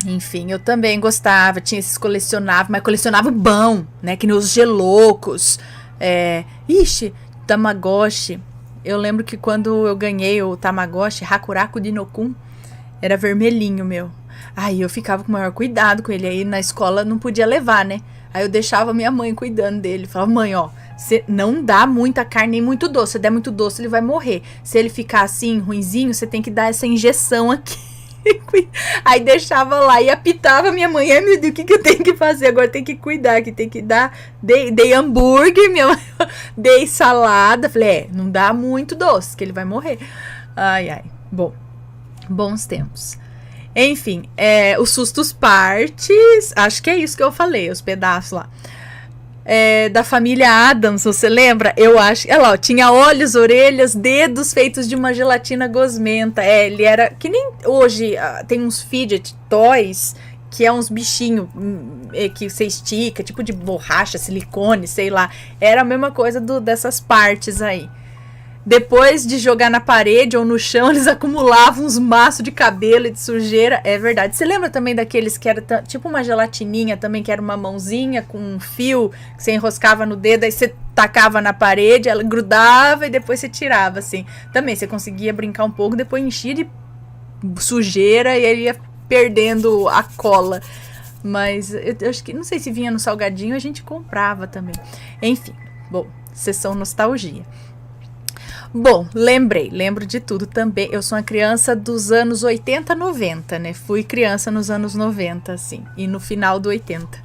Enfim, eu também gostava, tinha esses colecionáveis, mas colecionava bom, né? Que nem os geloucos. Tamagotchi. Eu lembro que quando eu ganhei o Tamagotchi, Hakuraku Dinokun, era vermelhinho, meu. Aí eu ficava com o maior cuidado com ele. Aí na escola não podia levar, né? Aí eu deixava minha mãe cuidando dele. Falava, mãe, ó, você não dá muita carne nem muito doce. Se der muito doce, ele vai morrer. Se ele ficar assim, ruinzinho, você tem que dar essa injeção aqui. Aí deixava lá e apitava minha mãe. Ai, meu Deus, o que eu tenho que fazer? Agora tem que cuidar, que tem que dar. Dei hambúrguer, minha mãe, dei salada. Falei, não dá muito doce, que ele vai morrer. Ai. Bom, bons tempos. Enfim, os sustos partes, acho que é isso que eu falei, os pedaços lá. Da família Addams, você lembra? Eu acho, olha lá, tinha olhos, orelhas, dedos feitos de uma gelatina gosmenta. Ele era, que nem hoje tem uns fidget toys, que é uns bichinhos que você estica, tipo de borracha, silicone, sei lá. Era a mesma coisa dessas partes aí. Depois de jogar na parede ou no chão, eles acumulavam uns maços de cabelo e de sujeira. É verdade. Você lembra também daqueles que era tipo uma gelatininha também, que era uma mãozinha com um fio que você enroscava no dedo, aí você tacava na parede, ela grudava e depois você tirava, assim. Também você conseguia brincar um pouco, depois enchia de sujeira e ele ia perdendo a cola. Mas eu acho que, não sei se vinha no salgadinho, a gente comprava também. Enfim, bom, sessão nostalgia. Bom, lembro de tudo também. Eu sou uma criança dos anos 80, 90, né? Fui criança nos anos 90, assim, e no final do 80.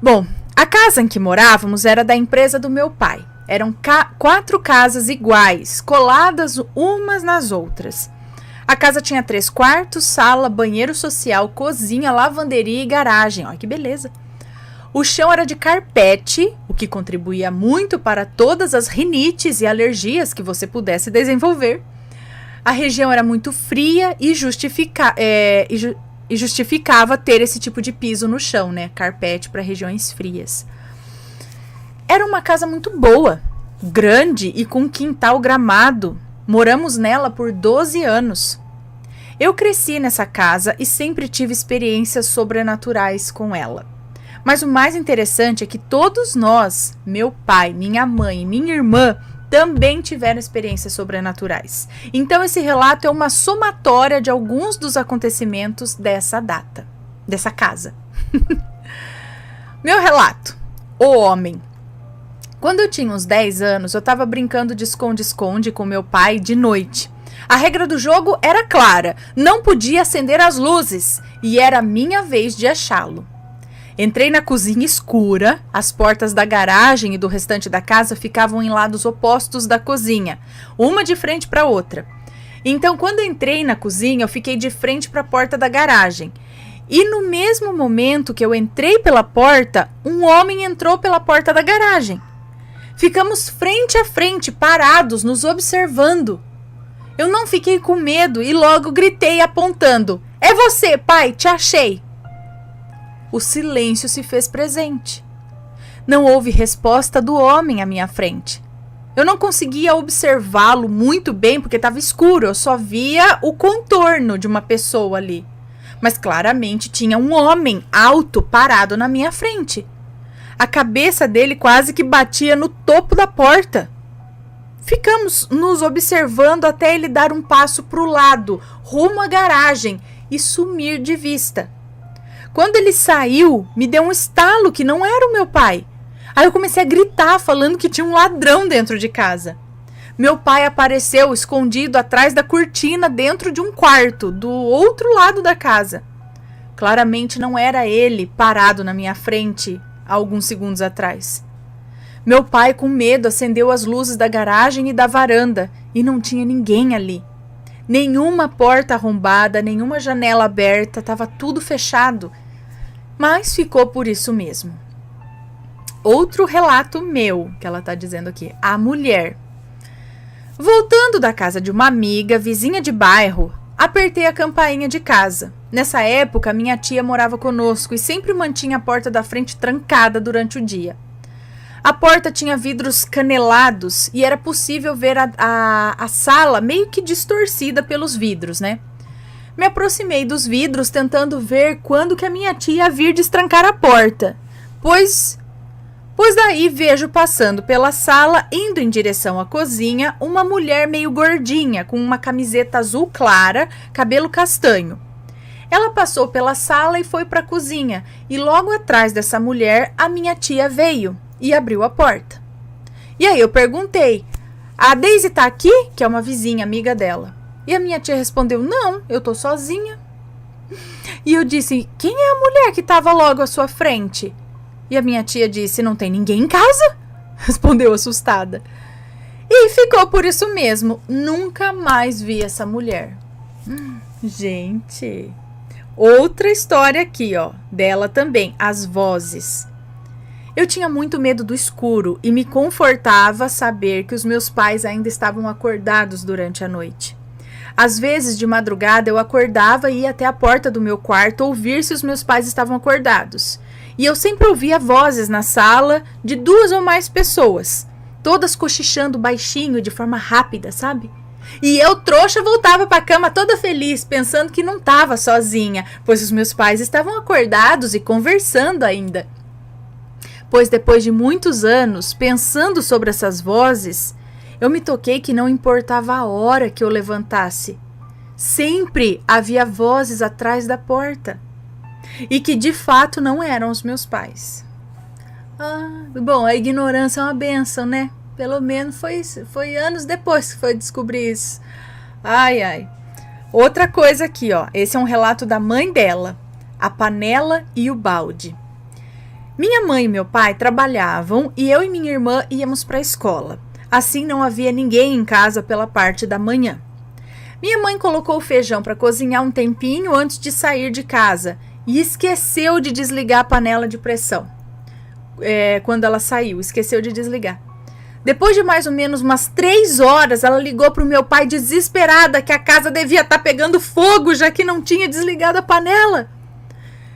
Bom, a casa em que morávamos era da empresa do meu pai. Eram 4 casas iguais, coladas umas nas outras. A casa tinha 3 quartos, sala, banheiro social, cozinha, lavanderia e garagem. Olha que beleza! O chão era de carpete, o que contribuía muito para todas as rinites e alergias que você pudesse desenvolver. A região era muito fria e justificava ter esse tipo de piso no chão, né? Carpete para regiões frias. Era uma casa muito boa, grande e com um quintal gramado. Moramos nela por 12 anos. Eu cresci nessa casa e sempre tive experiências sobrenaturais com ela. Mas o mais interessante é que todos nós, meu pai, minha mãe e minha irmã, também tiveram experiências sobrenaturais. Então esse relato é uma somatória de alguns dos acontecimentos dessa casa. Meu relato. O homem. Quando eu tinha uns 10 anos, eu estava brincando de esconde-esconde com meu pai de noite. A regra do jogo era clara, não podia acender as luzes e era minha vez de achá-lo. Entrei na cozinha escura, as portas da garagem e do restante da casa ficavam em lados opostos da cozinha, uma de frente para a outra. Então, quando entrei na cozinha, eu fiquei de frente para a porta da garagem. E no mesmo momento que eu entrei pela porta, um homem entrou pela porta da garagem. Ficamos frente a frente, parados, nos observando. Eu não fiquei com medo e logo gritei apontando: "É você, pai, te achei!" O silêncio se fez presente. Não houve resposta do homem à minha frente. Eu não conseguia observá-lo muito bem porque estava escuro, eu só via o contorno de uma pessoa ali. Mas claramente tinha um homem alto parado na minha frente. A cabeça dele quase que batia no topo da porta. Ficamos nos observando até ele dar um passo para o lado, rumo à garagem e sumir de vista. Quando ele saiu, me deu um estalo que não era o meu pai. Aí eu comecei a gritar, falando que tinha um ladrão dentro de casa. Meu pai apareceu escondido atrás da cortina dentro de um quarto, do outro lado da casa. Claramente não era ele parado na minha frente há alguns segundos atrás. Meu pai, com medo, acendeu as luzes da garagem e da varanda e não tinha ninguém ali. Nenhuma porta arrombada, nenhuma janela aberta, estava tudo fechado. Mas ficou por isso mesmo. Outro relato meu, que ela está dizendo aqui. A mulher. Voltando da casa de uma amiga, vizinha de bairro, apertei a campainha de casa. Nessa época, minha tia morava conosco e sempre mantinha a porta da frente trancada durante o dia. A porta tinha vidros canelados e era possível ver a sala meio que distorcida pelos vidros, né? Me aproximei dos vidros tentando ver quando que a minha tia ia vir destrancar a porta. Pois daí vejo passando pela sala, indo em direção à cozinha, uma mulher meio gordinha, com uma camiseta azul clara, cabelo castanho. Ela passou pela sala e foi para a cozinha, e logo atrás dessa mulher, a minha tia veio e abriu a porta. E aí eu perguntei: "A Daisy tá aqui?", que é uma vizinha amiga dela. E a minha tia respondeu: "Não, eu tô sozinha". E eu disse: "Quem é a mulher que estava logo à sua frente?". E a minha tia disse: "Não tem ninguém em casa?", respondeu assustada. E ficou por isso mesmo, nunca mais vi essa mulher. Gente, outra história aqui, ó, dela também, as vozes. Eu tinha muito medo do escuro e me confortava saber que os meus pais ainda estavam acordados durante a noite. Às vezes, de madrugada, eu acordava e ia até a porta do meu quarto ouvir se os meus pais estavam acordados. E eu sempre ouvia vozes na sala de 2 ou mais pessoas, todas cochichando baixinho de forma rápida, sabe? E eu, trouxa, voltava para a cama toda feliz, pensando que não estava sozinha, pois os meus pais estavam acordados e conversando ainda. Pois depois de muitos anos, pensando sobre essas vozes, eu me toquei que não importava a hora que eu levantasse. Sempre havia vozes atrás da porta. E que de fato não eram os meus pais. Bom, a ignorância é uma bênção, né? Pelo menos foi anos depois que foi descobrir isso. Ai. Outra coisa aqui, ó. Esse é um relato da mãe dela. A panela e o balde. Minha mãe e meu pai trabalhavam e eu e minha irmã íamos para a escola. Assim não havia ninguém em casa pela parte da manhã. Minha mãe colocou o feijão para cozinhar um tempinho antes de sair de casa e esqueceu de desligar a panela de pressão. Quando ela saiu, esqueceu de desligar. Depois de mais ou menos umas 3 horas, ela ligou para o meu pai desesperada que a casa devia estar pegando fogo, já que não tinha desligado a panela.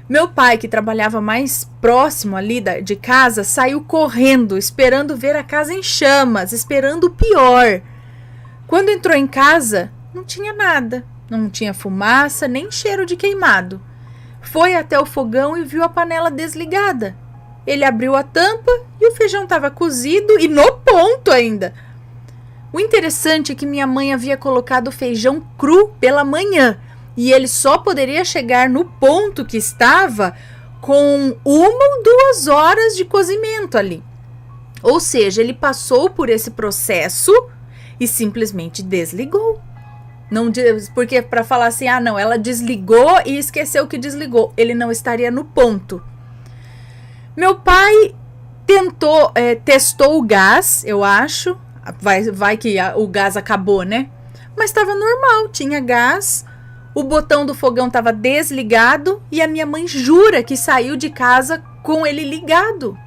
Meu pai, que trabalhava mais próximo ali de casa, saiu correndo, esperando ver a casa em chamas, esperando o pior. Quando entrou em casa, não tinha nada. Não tinha fumaça, nem cheiro de queimado. Foi até o fogão e viu a panela desligada. Ele abriu a tampa e o feijão estava cozido e no ponto ainda. O interessante é que minha mãe havia colocado o feijão cru pela manhã e ele só poderia chegar no ponto que estava com 1 ou 2 horas de cozimento ali. Ou seja, ele passou por esse processo e simplesmente desligou. Não, porque para falar assim, não, ela desligou e esqueceu que desligou. Ele não estaria no ponto. Meu pai testou o gás, eu acho. Vai que o gás acabou, né? Mas estava normal, tinha gás. O botão do fogão estava desligado e a minha mãe jura que saiu de casa com ele ligado.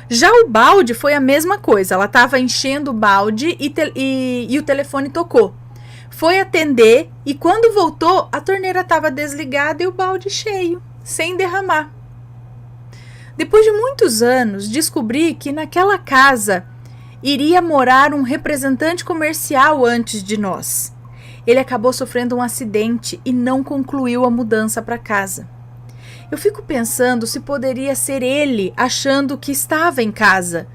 Já o balde foi a mesma coisa. Ela estava enchendo o balde e o telefone tocou. Foi atender e quando voltou, a torneira estava desligada e o balde cheio, sem derramar. Depois de muitos anos, descobri que naquela casa iria morar um representante comercial antes de nós. Ele acabou sofrendo um acidente e não concluiu a mudança para casa. Eu fico pensando se poderia ser ele achando que estava em casa.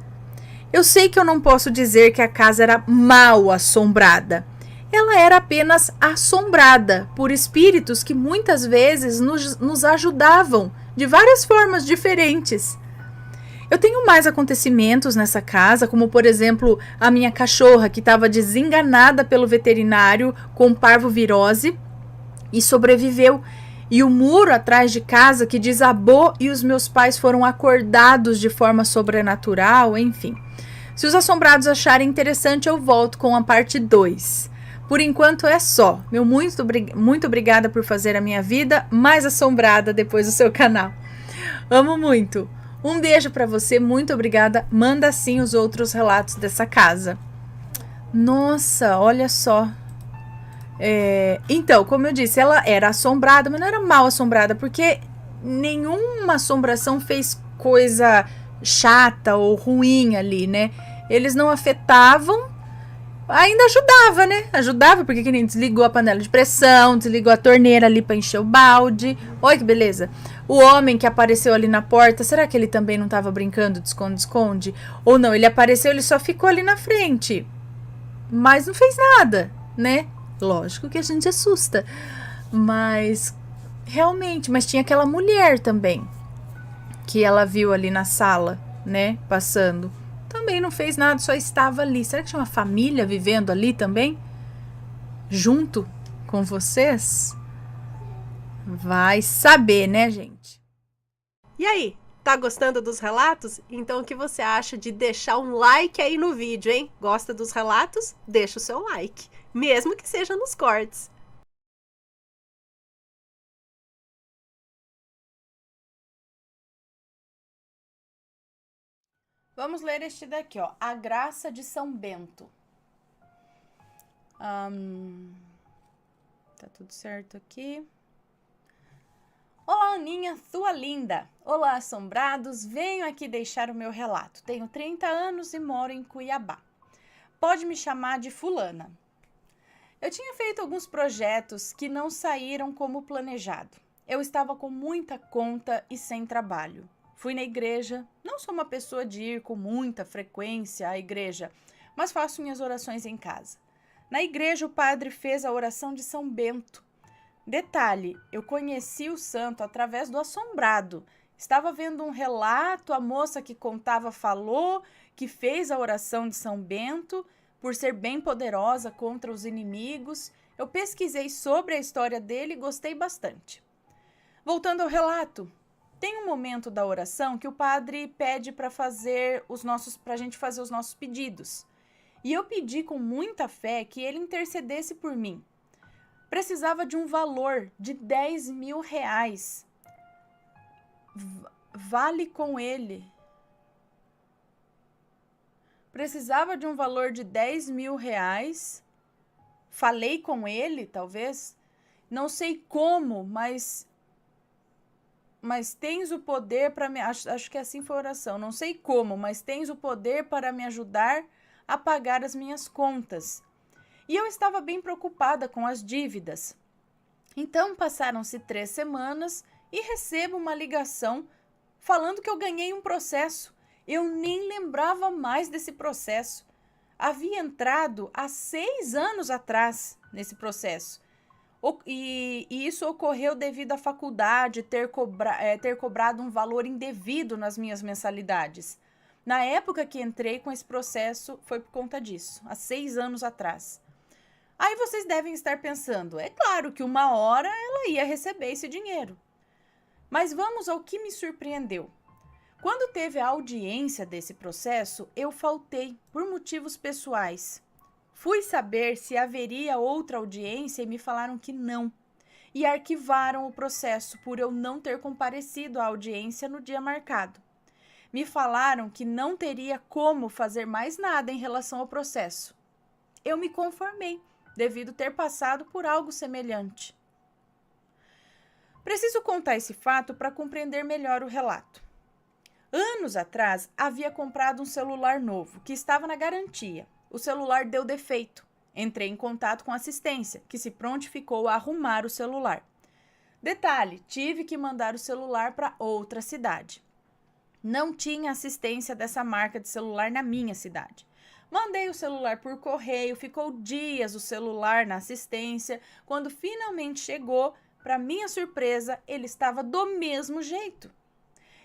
Eu sei que eu não posso dizer que a casa era mal assombrada. Ela era apenas assombrada por espíritos que muitas vezes nos ajudavam de várias formas diferentes. Eu tenho mais acontecimentos nessa casa, como por exemplo a minha cachorra que estava desenganada pelo veterinário com parvovirose e sobreviveu, e o muro atrás de casa que desabou e os meus pais foram acordados de forma sobrenatural, enfim. Se os assombrados acharem interessante, eu volto com a parte 2. Por enquanto é só. Meu muito obrigada por fazer a minha vida mais assombrada depois do seu canal. Amo muito. Um beijo para você, muito obrigada. Manda sim os outros relatos dessa casa. Nossa, olha só. Então, como eu disse, ela era assombrada, mas não era mal assombrada, porque nenhuma assombração fez coisa chata ou ruim ali, né? Eles não afetavam, ainda ajudava, né? Ajudava, porque que nem desligou a panela de pressão, desligou a torneira ali para encher o balde. Olha que beleza. O homem que apareceu ali na porta, será que ele também não estava brincando de esconde-esconde? Ou não, ele apareceu, ele só ficou ali na frente. Mas não fez nada, né? Lógico que a gente assusta. Mas, realmente, mas tinha aquela mulher também, que ela viu ali na sala, né? Passando. Também não fez nada, só estava ali. Será que tinha uma família vivendo ali também? Junto com vocês? Vai saber, né, gente? E aí, tá gostando dos relatos? Então o que você acha de deixar um like aí no vídeo, hein? Gosta dos relatos? Deixa o seu like, mesmo que seja nos cortes. Vamos ler este daqui, ó. A Graça de São Bento. Tá tudo certo aqui. Olá, Aninha, sua linda. Olá, assombrados. Venho aqui deixar o meu relato. Tenho 30 anos e moro em Cuiabá. Pode me chamar de fulana. Eu tinha feito alguns projetos que não saíram como planejado. Eu estava com muita conta e sem trabalho. Fui na igreja, não sou uma pessoa de ir com muita frequência à igreja, mas faço minhas orações em casa. Na igreja, o padre fez a oração de São Bento. Detalhe, eu conheci o santo através do assombrado. Estava vendo um relato, a moça que contava falou que fez a oração de São Bento por ser bem poderosa contra os inimigos. Eu pesquisei sobre a história dele e gostei bastante. Voltando ao relato, Tem um momento da oração que o padre pede para a gente fazer os nossos pedidos. E eu pedi com muita fé que ele intercedesse por mim. Precisava de um valor de 10 mil reais. Vale com ele. Precisava de um valor de 10 mil reais. Falei com ele, talvez. Não sei como, mas tens o poder para me... Acho que assim foi a oração. Não sei como, mas tens o poder para me ajudar a pagar as minhas contas. E eu estava bem preocupada com as dívidas. Então passaram-se 3 semanas e recebo uma ligação falando que eu ganhei um processo. Eu nem lembrava mais desse processo. Havia entrado há 6 anos atrás nesse processo. E isso ocorreu devido à faculdade ter cobrado um valor indevido nas minhas mensalidades. Na época que entrei com esse processo, foi por conta disso, há 6 anos atrás. Aí vocês devem estar pensando, é claro que uma hora ela ia receber esse dinheiro. Mas vamos ao que me surpreendeu. Quando teve a audiência desse processo, eu faltei por motivos pessoais. Fui saber se haveria outra audiência e me falaram que não. E arquivaram o processo por eu não ter comparecido à audiência no dia marcado. Me falaram que não teria como fazer mais nada em relação ao processo. Eu me conformei, devido ter passado por algo semelhante. Preciso contar esse fato para compreender melhor o relato. Anos atrás, havia comprado um celular novo, que estava na garantia. O celular deu defeito. Entrei em contato com a assistência, que se prontificou a arrumar o celular. Detalhe, tive que mandar o celular para outra cidade. Não tinha assistência dessa marca de celular na minha cidade. Mandei o celular por correio, ficou dias o celular na assistência. Quando finalmente chegou, para minha surpresa, ele estava do mesmo jeito.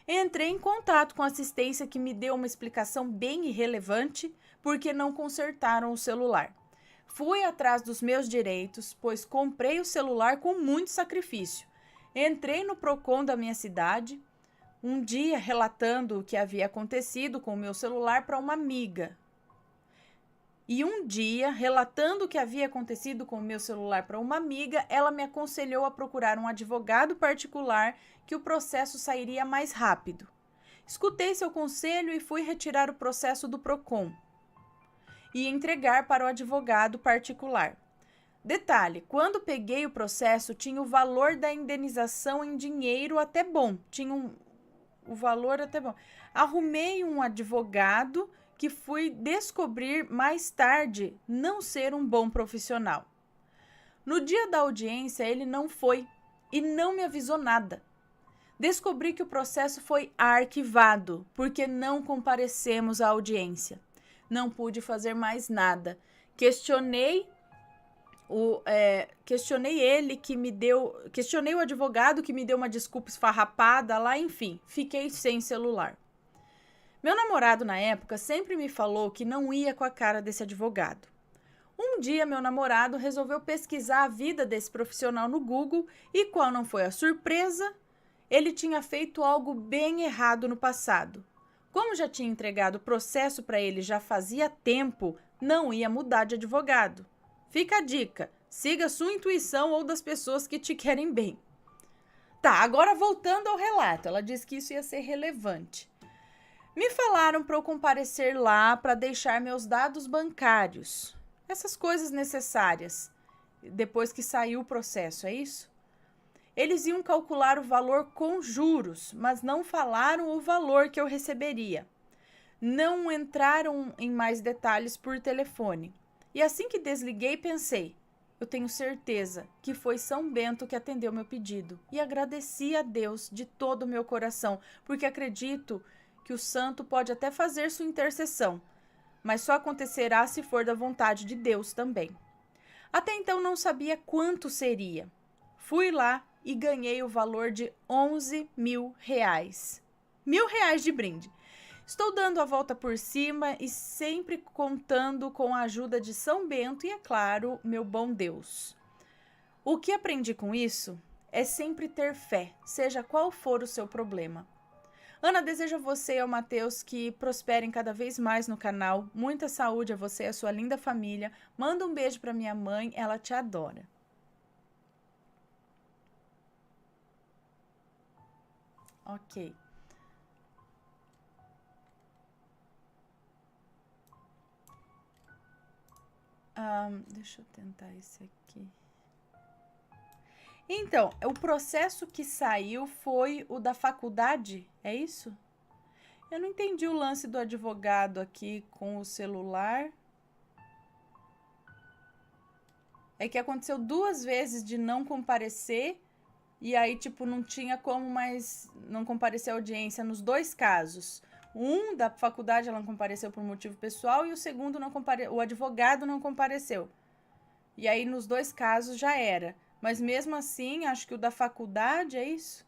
Entrei em contato com a assistência que me deu uma explicação bem irrelevante porque não consertaram o celular. Fui atrás dos meus direitos, pois comprei o celular com muito sacrifício. Entrei no Procon da minha cidade, um dia relatando o que havia acontecido com o meu celular para uma amiga. E um dia, relatando o que havia acontecido com o meu celular para uma amiga, ela me aconselhou a procurar um advogado particular que o processo sairia mais rápido. Escutei seu conselho e fui retirar o processo do Procon e entregar para o advogado particular. Detalhe, quando peguei o processo, tinha o valor da indenização em dinheiro até bom. O valor até bom. Arrumei um advogado que fui descobrir mais tarde não ser um bom profissional. No dia da audiência, ele não foi e não me avisou nada. Descobri que o processo foi arquivado porque não comparecemos à audiência. Não pude fazer mais nada. Questionei o advogado que me deu uma desculpa esfarrapada lá, enfim, fiquei sem celular. Meu namorado, na época, sempre me falou que não ia com a cara desse advogado. Um dia, meu namorado resolveu pesquisar a vida desse profissional no Google e, qual não foi a surpresa, ele tinha feito algo bem errado no passado. Como já tinha entregado o processo para ele já fazia tempo, não ia mudar de advogado. Fica a dica, siga sua intuição ou das pessoas que te querem bem. Tá, agora voltando ao relato, ela disse que isso ia ser relevante. Me falaram para eu comparecer lá para deixar meus dados bancários. Essas coisas necessárias. Depois que saiu o processo, é isso? Eles iam calcular o valor com juros, mas não falaram o valor que eu receberia. Não entraram em mais detalhes por telefone. E assim que desliguei, pensei, eu tenho certeza que foi São Bento que atendeu meu pedido. E agradeci a Deus de todo o meu coração, porque acredito que o santo pode até fazer sua intercessão, mas só acontecerá se for da vontade de Deus também. Até então não sabia quanto seria. Fui lá e ganhei o valor de 11 mil reais. R$ 1.000 de brinde. Estou dando a volta por cima e sempre contando com a ajuda de São Bento e, é claro, meu bom Deus. O que aprendi com isso é sempre ter fé, seja qual for o seu problema. Ana, desejo a você e ao Matheus que prosperem cada vez mais no canal. Muita saúde a você e a sua linda família. Manda um beijo para minha mãe, ela te adora. Ok. Deixa eu tentar esse aqui. Então, o processo que saiu foi o da faculdade, é isso? Eu não entendi o lance do advogado aqui com o celular. É que aconteceu 2 vezes de não comparecer e aí, tipo, não tinha como mais não comparecer à audiência nos 2 casos. Um da faculdade ela não compareceu por motivo pessoal e o segundo o advogado não compareceu. E aí, nos 2 casos já era. Mas mesmo assim, acho que o da faculdade, é isso?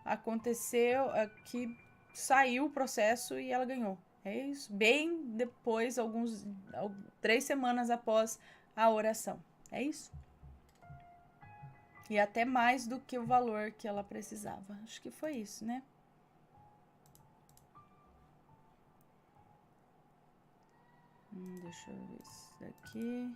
Aconteceu que saiu o processo e ela ganhou. É isso. Bem depois, 3 semanas após a oração. É isso. E até mais do que o valor que ela precisava. Acho que foi isso, né? Deixa eu ver isso daqui.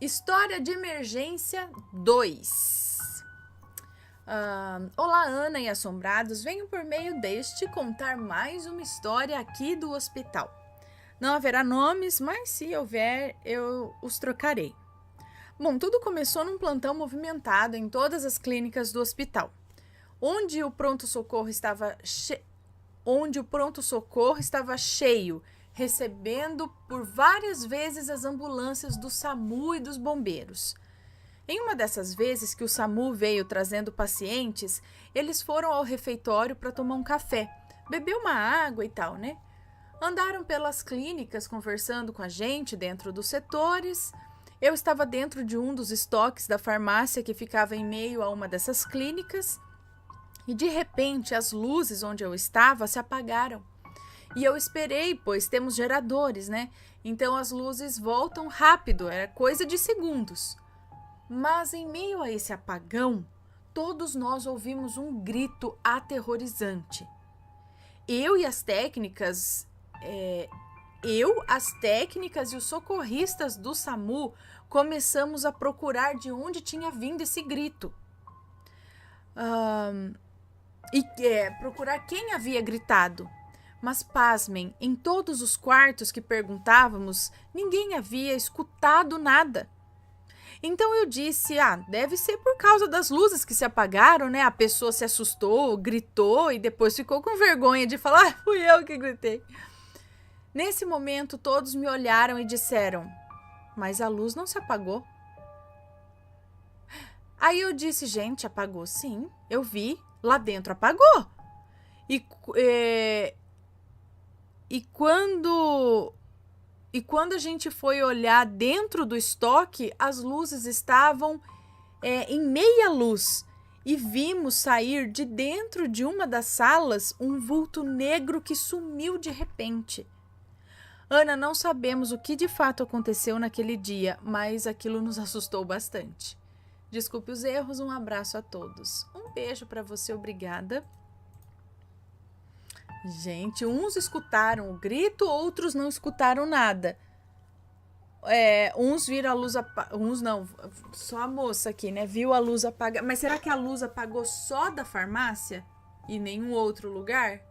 História de emergência 2. Olá, Ana e assombrados. Venho por meio deste contar mais uma história aqui do hospital. Não haverá nomes, mas se houver, eu os trocarei. Bom, tudo começou num plantão movimentado em todas as clínicas do hospital, onde o pronto-socorro estava cheio, recebendo por várias vezes as ambulâncias do SAMU e dos bombeiros. Em uma dessas vezes que o SAMU veio trazendo pacientes, eles foram ao refeitório para tomar um café, beber uma água e tal, né? Andaram pelas clínicas conversando com a gente dentro dos setores. Eu estava dentro de um dos estoques da farmácia que ficava em meio a uma dessas clínicas e de repente as luzes onde eu estava se apagaram. E eu esperei, pois temos geradores, né? Então as luzes voltam rápido, era coisa de segundos. Mas em meio a esse apagão, todos nós ouvimos um grito aterrorizante. As técnicas e os socorristas do SAMU começamos a procurar de onde tinha vindo esse grito. Procurar quem havia gritado. Mas, pasmem, em todos os quartos que perguntávamos, ninguém havia escutado nada. Então eu disse, deve ser por causa das luzes que se apagaram, né? A pessoa se assustou, gritou e depois ficou com vergonha de falar, fui eu que gritei. Nesse momento, todos me olharam e disseram, mas a luz não se apagou. Aí eu disse, gente, apagou sim, eu vi, lá dentro apagou. E quando a gente foi olhar dentro do estoque, as luzes estavam em meia luz e vimos sair de dentro de uma das salas um vulto negro que sumiu de repente. Ana, não sabemos o que de fato aconteceu naquele dia, mas aquilo nos assustou bastante. Desculpe os erros, um abraço a todos. Um beijo para você, obrigada. Gente, uns escutaram o grito, outros não escutaram nada. Uns viram a luz uns não, só a moça aqui, né? Viu a luz apagar. Mas será que a luz apagou só da farmácia e nenhum outro lugar?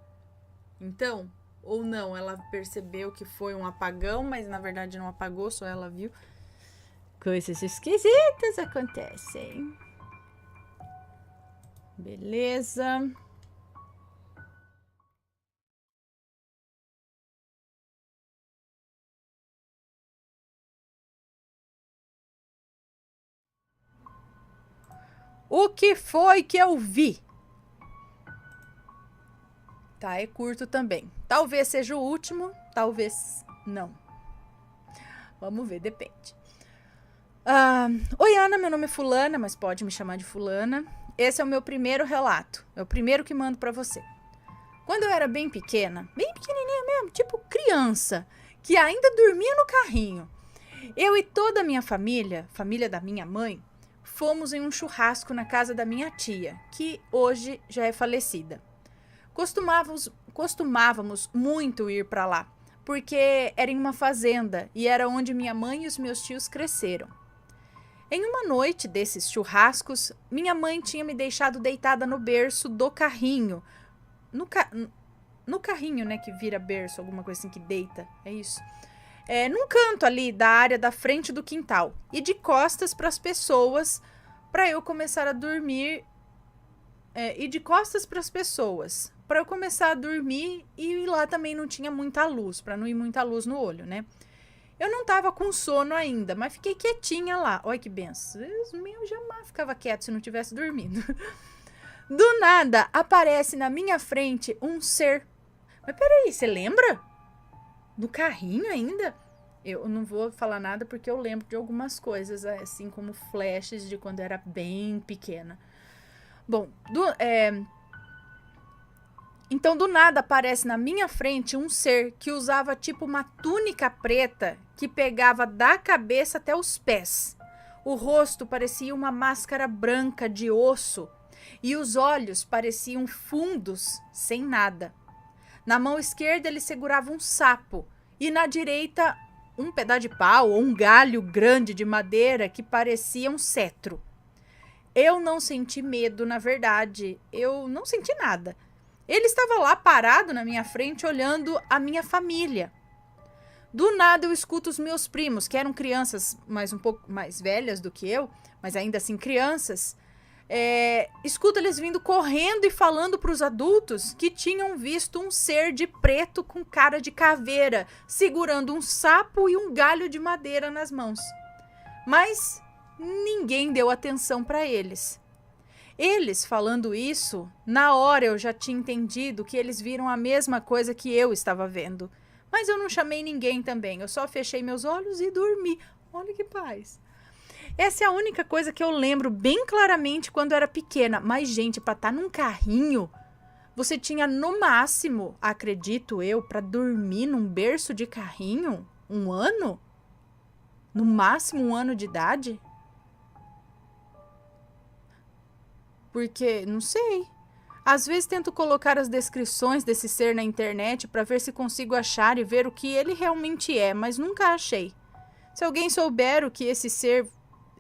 Então, ou não, ela percebeu que foi um apagão, mas na verdade não apagou, só ela viu. Coisas esquisitas acontecem. Beleza. O que foi que eu vi? Tá, é curto também. Talvez seja o último, talvez não. Vamos ver, depende. Oi, Ana, meu nome é Fulana, mas pode me chamar de Fulana. Esse é o meu primeiro relato. É o primeiro que mando pra você. Quando eu era bem pequena, bem pequenininha mesmo, tipo criança, que ainda dormia no carrinho, eu e toda a minha família, família da minha mãe, fomos em um churrasco na casa da minha tia, que hoje já é falecida. Costumávamos muito ir pra lá, porque era em uma fazenda e era onde minha mãe e os meus tios cresceram. Em uma noite desses churrascos, minha mãe tinha me deixado deitada no berço do carrinho. No carrinho, né, que vira berço, alguma coisa assim que deita, é isso. Num canto ali da área da frente do quintal. E de costas para as pessoas, para eu começar a dormir. Para eu começar a dormir e lá também não tinha muita luz, para não ir muita luz no olho, né? Eu não tava com sono ainda, mas fiquei quietinha lá. Olha que benção. Eu jamais ficava quieto se não tivesse dormindo. Do nada, aparece na minha frente um ser. Mas peraí, você lembra? Do carrinho ainda? Eu não vou falar nada porque eu lembro de algumas coisas, assim como flashes de quando eu era bem pequena. Bom, então, do nada, aparece na minha frente um ser que usava tipo uma túnica preta que pegava da cabeça até os pés. O rosto parecia uma máscara branca de osso e os olhos pareciam fundos, sem nada. Na mão esquerda ele segurava um sapo e na direita um pedaço de pau ou um galho grande de madeira que parecia um cetro. Eu não senti medo, na verdade. Eu não senti nada. Ele estava lá parado na minha frente, olhando a minha família. Do nada eu escuto os meus primos, que eram crianças um pouco mais velhas do que eu, mas ainda assim crianças. Escuto eles vindo correndo e falando para os adultos que tinham visto um ser de preto com cara de caveira, segurando um sapo e um galho de madeira nas mãos. Mas ninguém deu atenção para eles. Eles falando isso, na hora eu já tinha entendido que eles viram a mesma coisa que eu estava vendo. Mas eu não chamei ninguém também, eu só fechei meus olhos e dormi. Olha que paz. Essa é a única coisa que eu lembro bem claramente quando eu era pequena. Mas, gente, para estar num carrinho, você tinha no máximo, acredito eu, para dormir num berço de carrinho, 1 ano? No máximo 1 ano de idade? Porque, não sei. Às vezes tento colocar as descrições desse ser na internet para ver se consigo achar e ver o que ele realmente é, mas nunca achei. Se alguém souber o que esse ser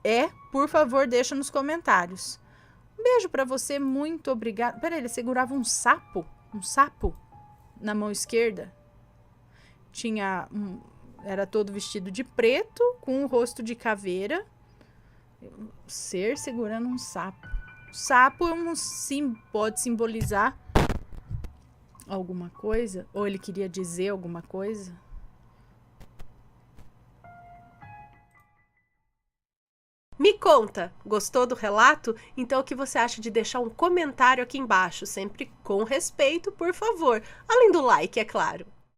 é, por favor, deixa nos comentários. Um beijo para você, muito obrigada. Peraí, ele segurava um sapo? Um sapo na mão esquerda? Era todo vestido de preto, com o rosto de caveira. Ser segurando um sapo. O sapo pode simbolizar alguma coisa? Ou ele queria dizer alguma coisa? Me conta, gostou do relato? Então o que você acha de deixar um comentário aqui embaixo, sempre com respeito, por favor. Além do like, é claro.